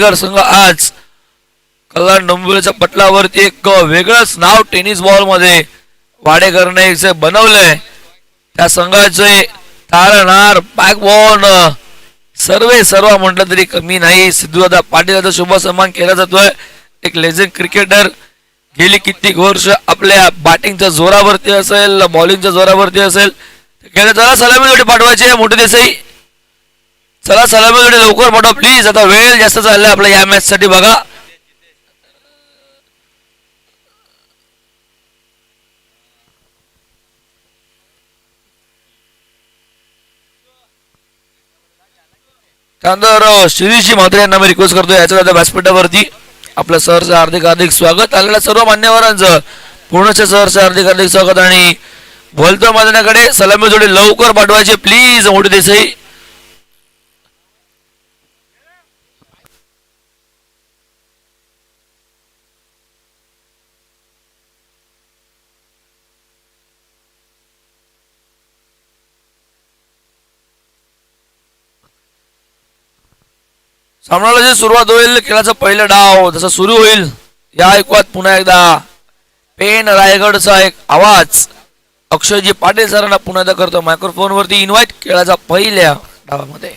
संघ आज कल्याण डोंबिवलीच्या पटलावरती एक वेगळंच नाव टेनिस बॉल मध्ये वाडेकरने जे बनवलंय त्या संघाचे तारणारा बॅकबोन सर्व म्हटलं तरी कमी नाही. सिद्धूदादा पाटील यांचा शुभ सन्मान केला जातोय. एक लेजेंड क्रिकेटर गेली कित्येक वर्ष आपल्या बॅटिंगच्या जोरावरती असेल बॉलिंगच्या जोरावरती असेल चला सलामी जोडी पाठवायची आहे. मोठे देसाई चला सलामी जोडी लवकर पाठवा प्लीज. आता वेळ जास्त चाललाय आपल्या या मॅच साठी. बघा त्यानंतर शिरीषजी म्हात्रे यांना मी रिक्वेस्ट करतो याच्या व्यासपीठावरती आपल्या सहर्ष हार्दिक स्वागत. आलेल्या सर्व मान्यवरांचं पूर्णच्या सहर्ष हार्दिक स्वागत. आणि बोलतो मैदानाकडे सलामी जोडी लवकर पाठवायची प्लीज. मोठे देसाई सामन्याला जी सुरुवात होईल खेळाचा पहिला डाव जसा सुरू होईल या ऐकवात पुन्हा एकदा पेन रायगडचा एक आवाज अक्षयजी पाटील सरांना पुन्हा एकदा करतो मायक्रोफोन वरती इन्व्हाइट खेळाचा पहिल्या डावामध्ये.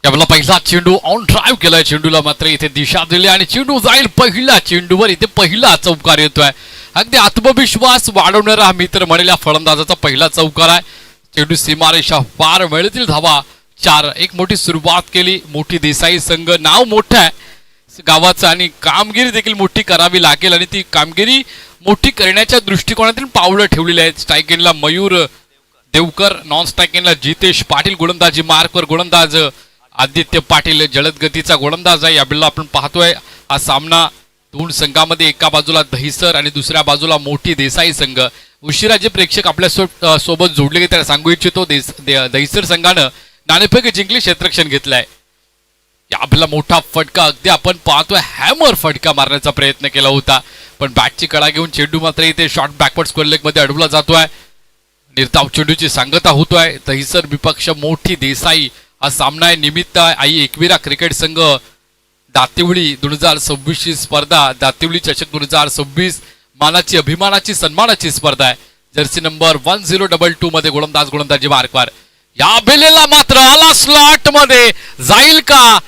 आपला पहिला चेंडू ऑन ड्राईव्ह केलाय. चेंडूला मात्र इथे दिशा दिली आणि चेंडू जाईल पहिला चेंडूवर. इथे पहिला चौकार येतोय. अगदी आत्मविश्वास वाढवणारा हा मित्र म्हणेल फलंदाजाचा पहिला चौकार आहे. चेंडू सीमारेषा पार मिळतील धावा 4. एक मोठी सुरुवात केली. मोठी देसाई संघ नाव मोठं आहे गावाचं आणि कामगिरी देखील मोठी करावी लागेल आणि ती कामगिरी मोठी करण्याच्या दृष्टिकोनातून पावलं ठेवलेली आहेत. स्ट्राईक एंडला मयूर देवकर, नॉन स्ट्राईक एंडला जितेश पाटील, गोलंदाजी मार्कवर गोलंदाज आदित्य पाटील जलद गतीचा गोलंदाज आहे. यावेळेला आपण पाहतोय हा सामना दोन संघामध्ये एका बाजूला दहिसर आणि दुसऱ्या बाजूला मोठी देसाई संघ. उशिरा जे प्रेक्षक आपल्या सोबत जोडले गेले त्याला सांगू इच्छितो दहिसर संघानं नाणेफेक जिंकली, क्षेत्ररक्षण घेतलंय. यावेळेला मोठा फटका अगदी आपण पाहतोय हॅमर फटका मारण्याचा प्रयत्न केला होता पण बॅटची कडा घेऊन चेंडू मात्र इथे शॉर्ट बॅकवर्ड स्क्वेअर लेग मध्ये अडवला जातोय. निर्धाव चेंडूची सांगता होतोय. दहिसर विपक्ष मोठी देसाई हा सामना आहे. निमित्त आई एकविरा क्रिकेट संघ दातिवळी 2026 स्पर्धा दातिवळी चषक 2026 मानाची अभिमानाची सन्मानाची स्पर्धा आहे. जर्सी नंबर 1022 मध्ये गोलंदाजी मार्कवर. या बेलेला मात्र आला स्लॉट मध्ये जाईल का.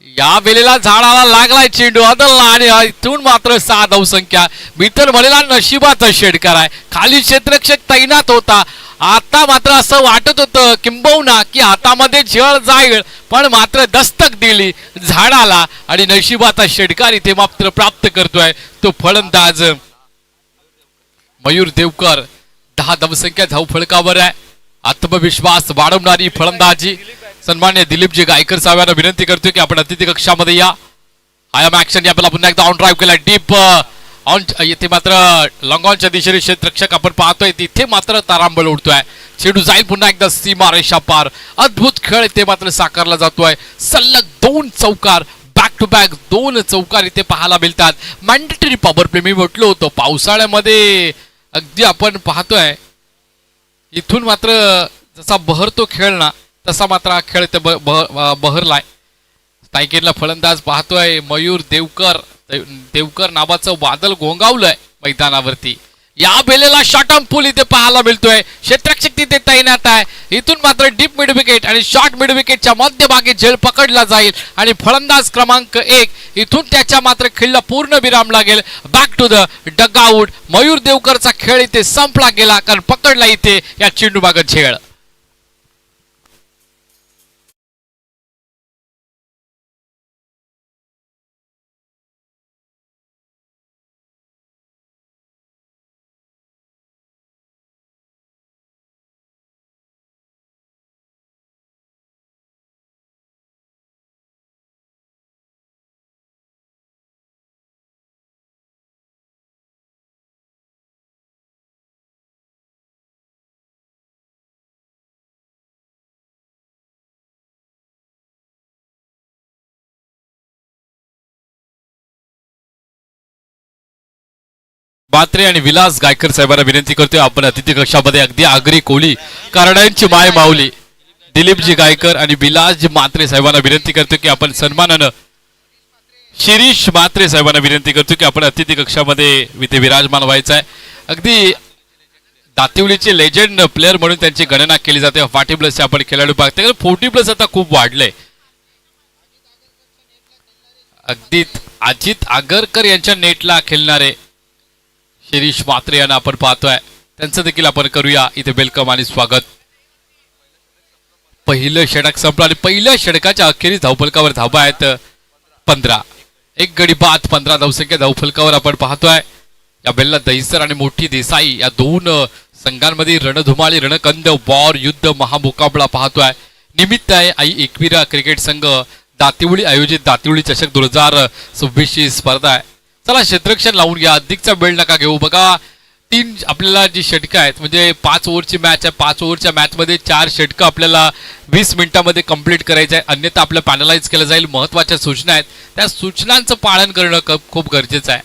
या बेलेला झाडाला लागलाय चेंडू अदलला आणि इथून मात्र 6 धावसंख्या. मी तर म्हणेला नशिबाचा षटकार आहे. खाली क्षेत्ररक्षक तैनात होता. आता मात्र असं वाटत होतं किंबहुना की हातामध्ये झळ जाईल पण मात्र दस्तक दिली झाडाला आणि नशिबाचा षटकार इथे मात्र प्राप्त करतोय तो फलंदाज मयूर देवकर. 10 धावसंख्या धाव फलकावर आहे. आत्मविश्वास वाढवणारी फलंदाजी. सन्मान्य दिलीपजी गायकर साहेबांना विनंती करतोय की आपण अतिथी कक्षामध्ये या. आय एम ऍक्शन याला पुन्हा एकदा ऑन ड्राईव्ह केला डीप ऑन येथे मात्र लॉंगॉनच्या दिशेने क्षेत्ररक्षक आपण पाहतोय तिथे मात्र तारांबळ उडतोय. चेंडू जाईल पुन्हा एकदा सीमा रेषा पार. अद्भुत खेळ इथे मात्र साकारला जातोय. सलग 2 चौकार, बॅक टू बॅक 2 चौकार इथे पाहायला मिळतात. मॅन्डेटरी पॉवर प्ले मी म्हटलो होतो पावसाळ्यामध्ये अगदी आपण पाहतोय इथून मात्र जसा बहरतो खेळ ना तसा मात्र हा खेळ इथे बहरलाय. स्ट्रायकेरला फलंदाज पाहतोय मयूर देवकर नावाचं वादळ घोंगावलंय मैदानावरती. या बेलेला शॉर्ट ऑन पूल इथे पाहायला मिळतोय. क्षेत्ररक्षक तिथे तैनात आहे. इथून मात्र डीप मिड विकेट आणि शॉर्ट मिड विकेटच्या मध्यभागी झेल पकडला जाईल आणि फलंदाज क्रमांक 1 इथून त्याच्या मात्र खेळला पूर्ण विराम लागेल. Back to the dugout. Mayur देवकरचा खेळ इथे संपला गेला कारण पकडला इथे या चेंडू मागं झेल. बात्रे आणि विलास गायकर साहेबांना विनंती करतोय आपण अतिथी कक्षामध्ये अगदी आगरी कोली कारणांची माय माऊली दिलीपजी गायकर आणि विलासजी मात्रे साहेबांना विनंती करतो की आपण सन्मानानं शिरीष मात्रे साहेबांना विनंती करतो की आपण अतिथी कक्षामध्ये इथे विराजमान व्हायचं आहे. अगदी दातिवलीचे लेजंड प्लेअर म्हणून त्यांची गणना केली जाते. 40 प्लसचे आपण खेळाडू पाहतो. 40 प्लस आता खूप वाढले. अगदी अजित आगरकर यांच्या नेटला खेळणारे शिरीष मात्रे यांना आपण पाहतोय. त्यांचं देखील आपण करूया इथे वेलकम आणि स्वागत. पहिलं षटक संपलं आणि पहिल्या षटकाच्या अखेरीस धावफलकावर धावा आहेत 15. एक गडी बाद 15 धावसंख्या धावफलकावर आपण पाहतोय. या बेलला दहिसर आणि मोठी देसाई या 2 संघांमध्ये रणधुमाळी रणकंद वॉर युद्ध महामुकाबला पाहतोय. निमित्त आहे आई एकविरा क्रिकेट संघ दातिवली आयोजित दातिवली चषक 2026 ची स्पर्धा आहे. चला क्षेत्ररक्षण लावून घ्या. अधिकचा वेळ नका घेऊ. बघा 3 आपल्याला जी षटकं आहेत म्हणजे 5 ओव्हरची मॅच आहे. 5 ओव्हरच्या मॅचमध्ये 4 षटकं आपल्याला 20 मिनिटांमध्ये कंप्लीट करायचं आहे. अन्यथा आपलं पॅनलाइज केलं जाईल. महत्त्वाच्या सूचना आहेत त्या सूचनांचं पालन करणं खूप गरजेचं आहे.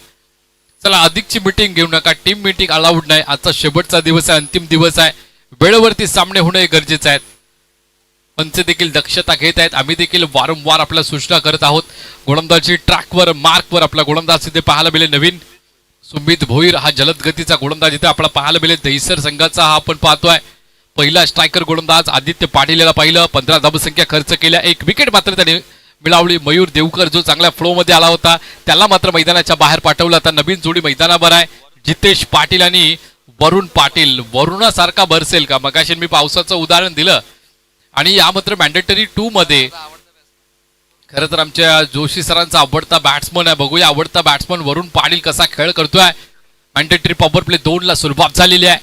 चला अधिकची मीटिंग घेऊ नका. टीम मीटिंग अलाउड नाही. आजचा शेवटचा दिवस आहे. अंतिम दिवस आहे. वेळेवरती सामने होणं गरजेचं आहे. पंच देखील दक्षता घेत आहेत. आम्ही देखील वारंवार आपल्या सूचना करत आहोत. गोलंदाजी ट्रॅकवर मार्कवर आपला गोलंदाज इथे पाहायला मिळेल. नवीन सुमित भोईर हा जलद गतीचा गोलंदाज इथे आपला पाहायला मिळेल. दहिसर संघाचा हा आपण पाहतोय. पहिला स्ट्रायकर गोलंदाज आदित्य पाटील याला पाहिलं. 15 धावसंख्या खर्च केल्या. 1 विकेट मात्र त्याने मिळवली. मयूर देवकर जो चांगल्या फ्लो मध्ये आला होता त्याला मात्र मैदानाच्या बाहेर पाठवलं. आता नवीन जोडी मैदानावर आहे. जितेश पाटील आणि वरुण पाटील. वरुणासारखा बरसेल का? मगाशी मी पावसाचं उदाहरण दिलं आणि या मात्र मॅन्डेटरी 2 मध्ये खरं तर आमच्या जोशी सरांचा आवडता बॅट्समन आहे. बघूया आवडता बॅट्समन वरुण पाटील कसा खेळ करतोय. मॅन्डेटरी पॉवर प्ले 2 ला सुरुवात झालेली आहे.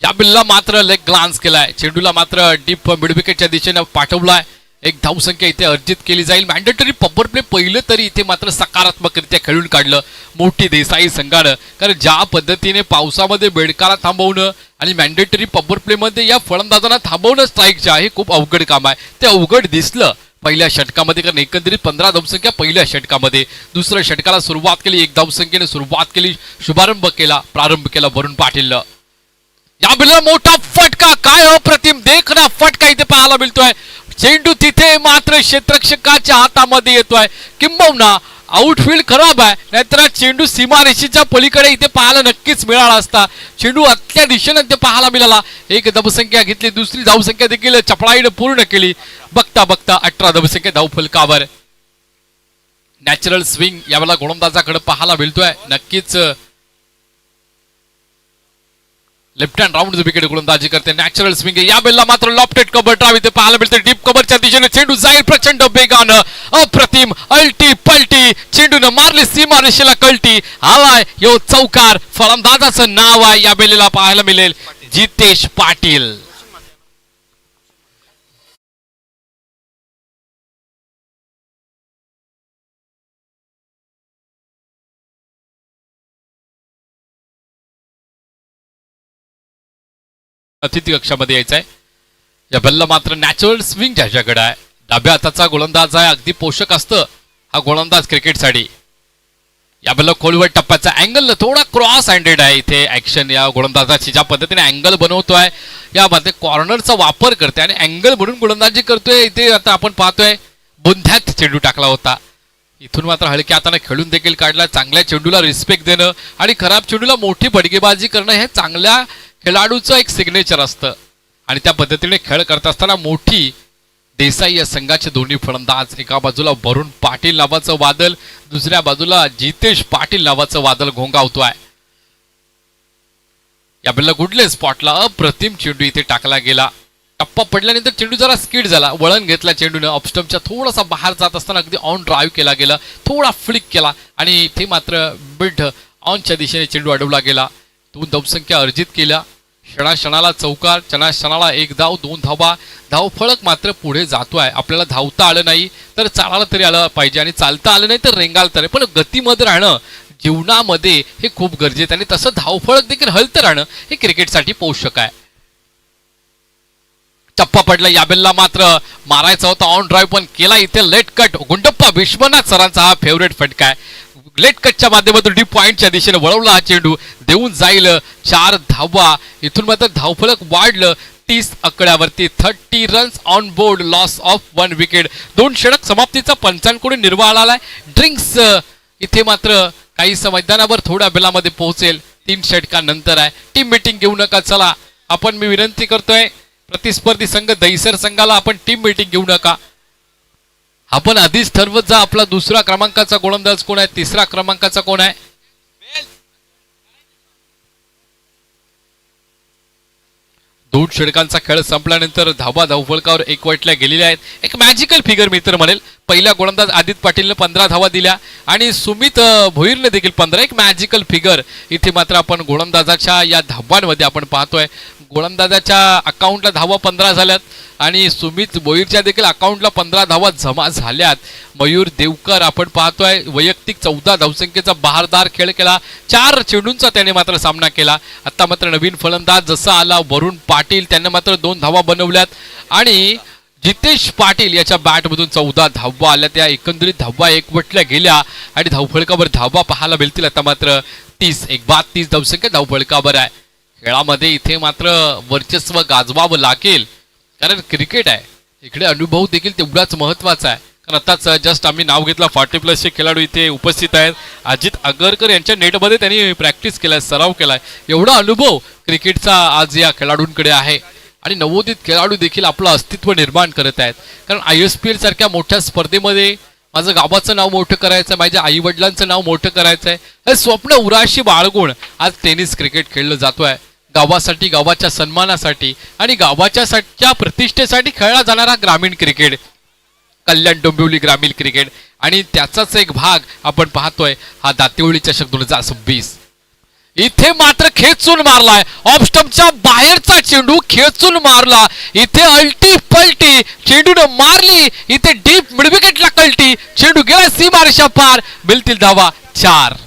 या बिलला मात्र लेग ग्लान्स केलाय. चेंडूला मात्र डीप मिड विकेटच्या दिशेने पाठवलाय. 1 धावसंख्या इथे अर्जित केली जाईल. मॅन्डेटरी पॉवर प्ले पहिलं तरी इथे मात्र सकारात्मकरित्या खेळून काढलं मोठी देसाई संघानं. कारण ज्या पद्धतीने पावसामध्ये बेडकाला थांबवणं आणि मॅन्डेटरी पॉवर प्ले मध्ये या फलंदाजांना थांबवणं स्ट्राईकच्या हे खूप अवघड काम आहे. ते अवघड दिसलं पहिल्या षटकामध्ये कारण एकंदरीत 15 धावसंख्या पहिल्या षटकामध्ये. दुसऱ्या षटकाला सुरुवात केली. 1 धावसंख्येने सुरुवात केली. प्रारंभ केला वरुण पाटीलनं. या बिलला मोठा फटका. काय अप्रतिम देखना फटका इथे पाहायला मिळतोय. चेंडू तिथे मात्र क्षेत्ररक्षकाच्या हातामध्ये येतोय. किंबहुना आउटफील्ड खराब आहे नाहीतर चेंडू सीमारेषेच्या पलीकडे इथे पाहायला नक्कीच मिळाला असता. चेंडू आतल्या दिशेने ते पाहायला मिळाला. 1 धावसंख्या घेतली. दुसरी धावसंख्या देखील चपळाईने पूर्ण केली. बघता बघता 18 धावसंख्या धावफलकावर. नॅचरल स्विंग यावेळेला गोलंदाजाकडे पाहायला मिळतोय. नक्कीच लेफ्ट हँड राऊंड विकेट गोलंदाजी करते. नॅचरल स्विंग या बेलला मात्र लॉफ्टेड कव्हर ड्राइव्ह इथे पाहायला मिळते. डीप कव्हरच्या दिशेने चेंडू जाईल प्रचंड वेगानं. अप्रतिम अल्टी पलटी चेंडूनं मारली सीमा रेषेला कल्टी. आलाय यो चौकार. फलंदाजाचं नाव आहे या बेलेला पाहायला मिळेल जितेश पाटील. अतिथी कक्षामध्ये यायचा आहे. या बॅलला मात्र नॅचरल स्विंग ज्याच्याकडे आहे, डाव्या हाताचा गोलंदाज आहे, अगदी पोषक असतं हा गोलंदाज क्रिकेटसाठी. या बॅलला खोलवर टप्प्याचा अँगल थोडा क्रॉस हँडेड आहे. इथे ऍक्शन या गोलंदाजाची ज्या पद्धतीने अँगल बनवतोय यामध्ये कॉर्नरचा वापर करते आणि अँगल म्हणून गोलंदाजी करतोय. इथे आता आपण पाहतोय बुंध्यात चेंडू टाकला होता, इथून मात्र हलक्या हाताने खेळून देखील काढला. चांगल्या चेंडूला रिस्पेक्ट देणं आणि खराब चेंडूला मोठी फटकेबाजी करणं हे चांगल्या खेळाडूचं एक सिग्नेचर असतं आणि त्या पद्धतीने खेळ करत असताना मोठी देसाई या संघाचे दोन्ही फलंदाज, एका बाजूला वरुण पाटील नावाचं वादळ, दुसऱ्या बाजूला जितेश पाटील नावाचं वादळ घोंगावतोय. या बॅलला गुडले स्पॉटला अप्रतिम चेंडू इथे टाकला गेला. टप्पा पडल्यानंतर चेंडू जरा स्किड झाला, वळण घेतला चेंडूने, ऑफस्टम्पच्या थोडासा बाहेर जात असताना अगदी ऑन ड्राईव्ह केला गेला, थोडा फ्लिक केला आणि इथे मात्र मिड ऑनच्या दिशेने चेंडू अडवला गेला. 2 धावसंख्या अर्जित केल्या. क्षणाक्षणाला चौकार, क्षणाक्षणाला 1 धाव, 2 धावा. धावफलक मात्र पुढे जातोय. आपल्याला धावता आलं नाही तर चालायला तरी आलं पाहिजे आणि चालता आलं नाही तर रेंगाळता तरी, पण गतीमध्ये राहणं जीवनामध्ये हे खूप गरजेचं आहे आणि तसं धावफलक देखील हलतं राहणं हे क्रिकेटसाठी पोषक आहे. टप्पा पडला, याबेलला मात्र मारायचा होता ऑन ड्राईव्ह पण केला इथे लेट कट. गुंडप्पा विश्वनाथ सरांचा हा फेवरेट फटका आहे. लेट कटच्या माध्यमातून डीप पॉइंटच्या दिशेने वळवला हा चेंडू, देऊन जाईल 4 धावा. इथून मात्र धावफलक वाढलं 30 आकड्यावरती. 30 runs on board, loss of 1 wicket. 2 षटक समाप्तीचा पंचांकडून निर्वाळ आलाय. ड्रिंक्स इथे मात्र काही मैदानावर थोड्या बेलामध्ये पोहोचेल. 3 षटकानंतर आहे. टीम मीटिंग घेऊ नका, चला आपण, मी विनंती करतोय प्रतिस्पर्धी संघ दहिसर संघाला आपण टीम मीटिंग घेऊ नका. आपण आधीच ठरवत जा आपला दुसरा क्रमांकाचा गोलंदाज कोण आहे, तिसरा क्रमांकाचा कोण आहे. 2 षटकांचा खेळ संपल्यानंतर धावा धावफलकावर एकवटल्या गेलेल्या आहेत. एक मॅजिकल फिगर मित्र म्हणेल. पहिला गोलंदाज आदित्य पाटीलने 15 धावा दिल्या आणि सुमित भोईरने देखील 15. एक मॅजिकल फिगर इथे मात्र आपण गोलंदाजाच्या या धावांमध्ये आपण पाहतोय. गोलंदाजाच्या अकाउंटला धावा 15 झाल्यात आणि सुमित भोईरच्या देखील अकाउंटला 15 धावा जमा झाल्यात. मयूर देवकर आपण पाहतोय वैयक्तिक 14 धावसंख्येचा बहारदार खेळ केला. 4 चेंडूंचा त्याने मात्र सामना केला. आता मात्र नवीन फलंदाज जसा आला वरुण पाटील, त्यांना मात्र 2 धावा बनवल्यात आणि जितेश पाटील याच्या बॅटमधून 14 धावा आल्या. त्या एकंदरीत धावा एकवटल्या गेल्या आणि धावफलकावर धावा पाहायला मिळतील. आता मात्र 30 धावसंख्या धावफलकावर आहे. खेळामध्ये इथे मात्र वर्चस्व गाजवावं लागेल कारण क्रिकेट आहे, इकडे अनुभव देखील तेवढाच महत्वाचा आहे. कारण आताच जस्ट आम्ही नाव घेतला 40+ खेळाडू इथे उपस्थित आहेत. अजित आगरकर यांच्या नेटमध्ये त्यांनी प्रॅक्टिस केलाय, सराव केलाय. एवढा अनुभव क्रिकेटचा आज या खेळाडूंकडे आहे आणि नवोदित खेळाडू देखील आपलं अस्तित्व निर्माण करत आहेत. कारण ISPL सारख्या मोठ्या स्पर्धेमध्ये माझं गावाचं नाव मोठं करायचं आहे, माझ्या आई वडिलांचं नाव मोठं करायचं आहे, हे स्वप्न उराशी बाळगून आज टेनिस क्रिकेट खेळलं जातोय. गावासाठी, गावाच्या सन्मानासाठी आणि गावाच्या प्रतिष्ठेसाठी खेळला जाणारा ग्रामीण क्रिकेट, कल्याण डोंबिवली ग्रामीण क्रिकेट आणि त्याचाच एक भाग आपण पाहतोय हा दातेवळी चषक 2026. इथे मात्र खेचून मारलाय, ऑफ स्टंपच्या बाहेरचा चेंडू खेचून मारला. इथे अल्टी पलटी चेंडूनं मारली, इथे डीप मिडविकेटला कल्टी, चेंडू गेला सीमारेषा पार. मिळतील धावा 4.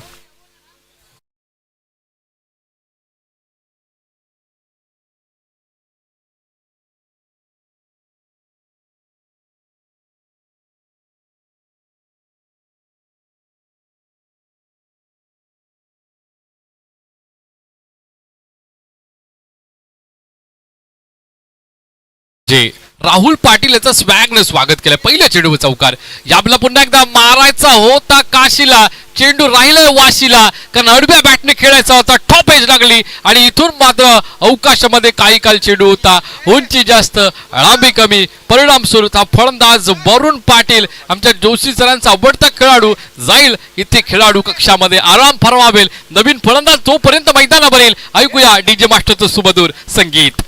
जे राहुल पाटील याचं स्वॅगनं स्वागत केलं. पहिल्या चेंडू चौकार. याबला पुन्हा एकदा मारायचा होता काशीला, चेंडू राहिलाय वाशीला कारण आडव्या बॅटने खेळायचा होता. टॉप एज लागली आणि इथून मात्र अवकाशामध्ये काही काल चेंडू होता, उंची जास्त लांबी कमी, परिणाम स्वरूप हा फलंदाज वरुण पाटील आमच्या जोशी सरांचा आवडता खेळाडू जाईल इथे खेळाडू कक्षामध्ये आराम फरमावेल. नवीन फलंदाज तोपर्यंत मैदानावर येईल. ऐकूया डीजे मास्टरचं सुमधुर संगीत.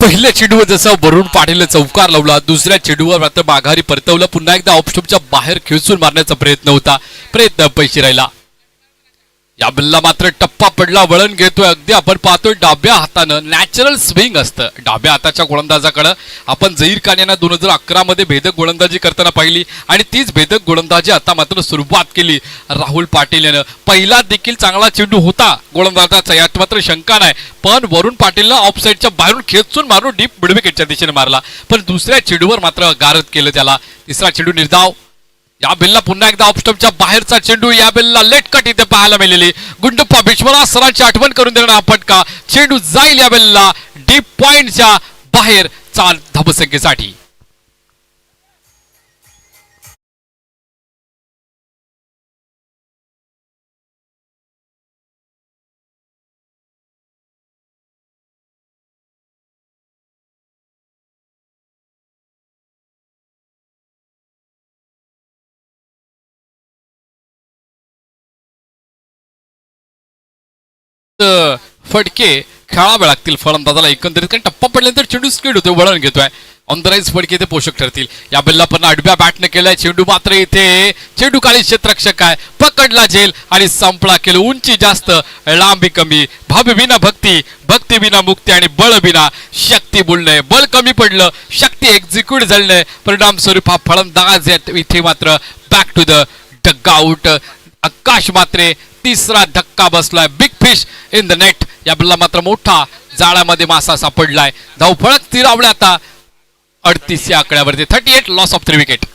पहिल्या चेंडूवर जसं वरुण पाटीलने चौकार लावला, दुसऱ्या चेंडूवर मात्र माघारी परतवलं. पुन्हा एकदा ऑफस्टॉपच्या बाहेर खेचून मारण्याचा प्रयत्न होता, प्रयत्न अपयशी राहिला. या बल्ला मात्र टप्पा पडला, वळण घेतोय. अगदी आपण पाहतोय डाव्या हातानं नॅचरल स्विंग असतं डाव्या हाताच्या गोलंदाजाकडं. आपण झहीर खान यांना 2011 मध्ये भेदक गोलंदाजी करताना पाहिली आणि तीच भेदक गोलंदाजी आता मात्र सुरुवात केली राहुल पाटील यानं. पहिला देखील चांगला चेंडू होता गोलंदाजाचा, यात मात्र शंका नाही. पण वरुण पाटीलनं ऑफसाईडच्या बाहेरून खेचून मारून डीप मिडविकेटच्या दिशेने मारला, पण दुसऱ्या चेंडूवर मात्र गारद केलं त्याला. तिसरा चेंडू निर्धाव. या बेलला पुन्हा एकदा ऑफस्टॉपच्या बाहेरचा चेंडू, या बेलला लेट कट इथे पाहायला मिळालेली. गुंडप्पा विश्वनाथ सरांची आठवण करून देणारा फटका. चेंडू जाईल या बेलला डीप पॉइंटच्या बाहेर, चाल धाबसंख्येसाठी. फटके खेळावे लागतील फलंदाजाला एकंदरीत, कारण टप्पा पडल्यानंतर चेंडू स्पीड होतोय, वळण घेतोय. ऑन द राईज फटके ते पोषक ठरतील. या बेलला पण आडव्या बॅटने केलाय चेंडू, मात्र इथे चेंडू काळी क्षेत्ररक्षक आहे, पकडला झेल आणि संपला. केलं उंची जास्त, लांबी कमी. भावी विना भक्ती, भक्ती विना मुक्ती आणि बळ विना शक्ती बोलणे. बळ कमी पडलं, शक्ती एक्झिक्यूट झाली, परिणाम स्वरूप हा फलंदाज इथे मात्र बॅक टू द डगआउट. आकाश मात्रे तिसरा धक्का बसलाय. Big fish in the net. या बल्ला मात्र मोठा जाळ्यामध्ये मासा सापडलाय. धावफळक स्थिरावले आता 38 या आकड्यावरती. 38 लॉस ऑफ 3 विकेट.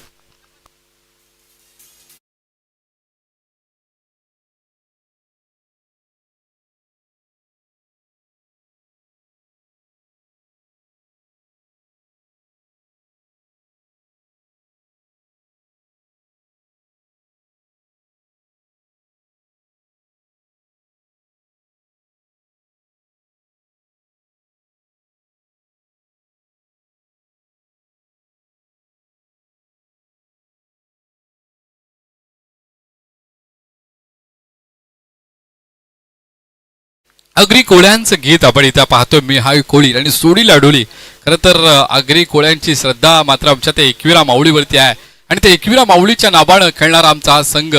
अग्री कोळ्यांचं गीत आपण इथं पाहतोय. मी हाय कोळी आणि सोडी लाडोली. खरं तर अग्री कोळ्यांची श्रद्धा मात्र आमच्या त्या एकविरा माऊळीवरती आहे आणि त्या एकविरा माऊळीच्या नावानं खेळणारा आमचा हा संघ,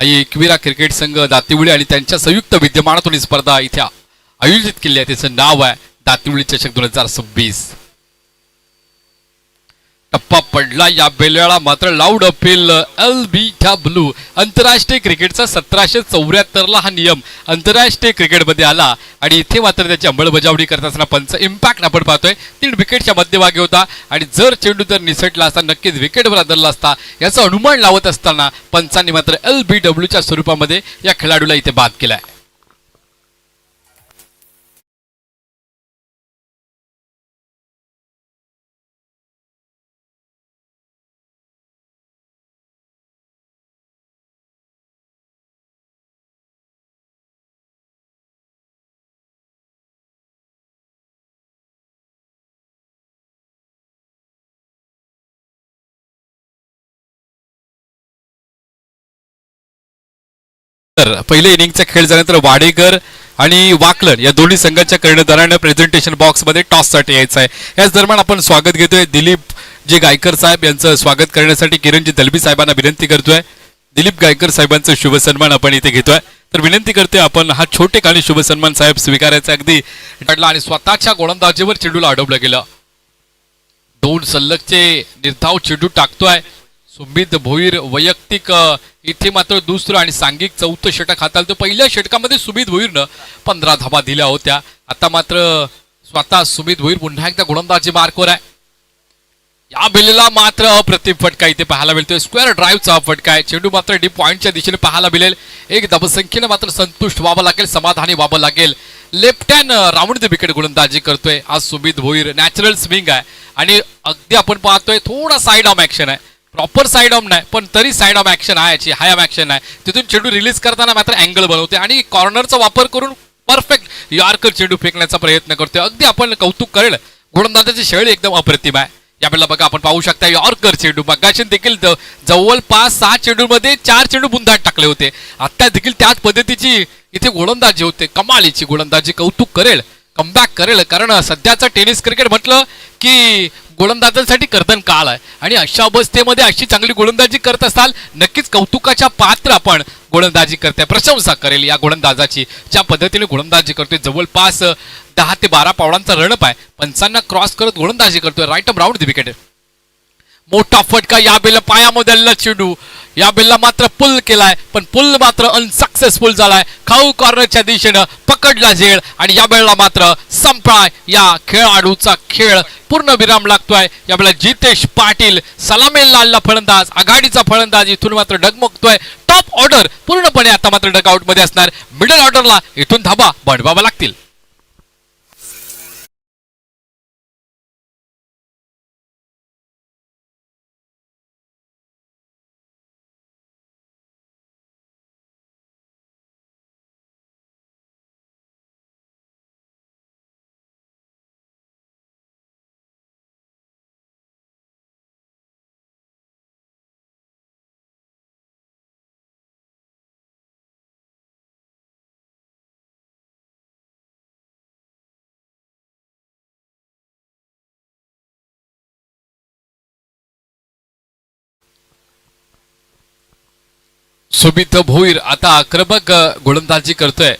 एकविरा क्रिकेट संघ दातिवळी आणि त्यांच्या संयुक्त विद्यमानातून ही स्पर्धा इथे आयोजित केली आहे. त्याचं नाव आहे दातिवळी चषक 2026. टप्पा पडला या बेलवेळा मात्र लाऊड अपील LBW. आंतरराष्ट्रीय क्रिकेटचा 1774ला हा नियम आंतरराष्ट्रीय क्रिकेटमध्ये आला आणि इथे मात्र त्याची अंमलबजावणी करत असताना पंच इम्पॅक्ट आपण पाहतोय 3 विकेटच्या मध्यभागी होता आणि जर चेंडू जर निसटला असता नक्कीच विकेटवर आदळला असता याचा अनुमान लावत असताना पंचांनी मात्र LBWच्या स्वरूपामध्ये या खेळाडूला इथे बाद केलाय. तर पहिल्या इनिंगचा खेळ झाल्यानंतर वाडेकर आणि वाकलन या दोन्ही संघाच्या कर्णधारांना प्रेझेंटेशन बॉक्समध्ये टॉससाठी यायचं आहे. याच दरम्यान आपण स्वागत घेतोय दिलीप जे गायकर साहेब यांचं स्वागत करण्यासाठी किरणजी दलबी साहेबांना विनंती करतोय. दिलीप गायकर साहेबांचं शुभ सन्मान आपण इथे घेतोय. तर विनंती करतोय आपण हा छोटे काळी शुभ सन्मान साहेब स्वीकारायचा. अगदी टडला आणि स्वतःच्या गोलंदाजीवर चेंडूला अडवलं गेलं. 2 सलगचे निर्धाव चेंडू टाकतोय सुमित भोईर. वैयक्तिक इथे मात्र दुसरं आणि सांघिक 4थं षटक हाताळतो. पहिल्या षटकामध्ये सुमित भोईरनं 15 धावा दिल्या होत्या. आता मात्र स्वतः सुमित भोईर पुन्हा एकदा गोलंदाजी मार्कवर आहे. या बेलेला मात्र अप्रतिम फटका इथे पाहायला मिळतोय. स्क्वेअर ड्राईव्हचा फटका आहे. चेंडू मात्र डीप पॉइंटच्या दिशेने पाहायला मिळेल. एक धावसंख्येने मात्र संतुष्ट व्हावं लागेल, समाधानी व्हावं लागेल. Left hand round the wicket गोलंदाजी करतोय आज सुमित भोईर. नॅचरल स्विंग आहे आणि अगदी आपण पाहतोय थोडा साईड ऑफ ऍक्शन आहे. प्रॉपर साईड ऑफ नाही पण तरी साईड ऑफ ऍक्शन आहे याची, हाय ऑफ ऍक्शन आहे. तिथून चेंडू रिलीज करताना मात्र अँगल बनवते आणि कॉर्नरचा वापर करून परफेक्ट यॉर्कर चेंडू फेकण्याचा प्रयत्न करतोय. अगदी आपण कौतुक करेल, गोलंदाजाची शैली एकदम अप्रतिम आहे. यावेळेला बघा आपण पाहू शकता यॉर्कर चेंडू. मगाशी देखील जवळपास 6 चेंडूमध्ये 4 चेंडू बुंदाट टाकले होते. आता देखील त्याच पद्धतीची इथे गोलंदाजी होते. कमालीची गोलंदाजी, कौतुक करेल कमबॅक करेल, कारण सध्याचं टेनिस क्रिकेट म्हटलं की गोलंदाजांसाठी कर्दन काळ आहे आणि अशा अवस्थेमध्ये अशी चांगली गोलंदाजी करत असाल नक्कीच कौतुकाच्या पात्र आपण गोलंदाजी करते, प्रशंसा करेल या गोलंदाजाची ज्या पद्धतीने गोलंदाजी करतोय. जवळपास 10 ते 12 पावलांचा रणप आहे, 50 क्रॉस करत गोलंदाजी करतोय. Right up round the wicket. मोठा फटका या बेलला पायामध्ये चेंडू, या बेलला मात्र पुल केलाय पण पुल मात्र अनसक्सेसफुल झालाय. खाऊ कॉर्नरच्या दिशेनं पकडला झेल आणि या बेलला मात्र संपलाय या खेळाडूचा खेळ. पूर्ण विराम लागतोय. यावेळेला जितेश पाटील सलामी लालला फलंदाज, आघाडीचा फलंदाज इथून मात्र डगमगतोय. टॉप ऑर्डर पूर्णपणे आता मात्र डगआउट मध्ये असणार. मिडल ऑर्डरला इथून धाबा बनवावा लागतील. सुमित भोईर आता आक्रमक गोलंदाजी करतोय.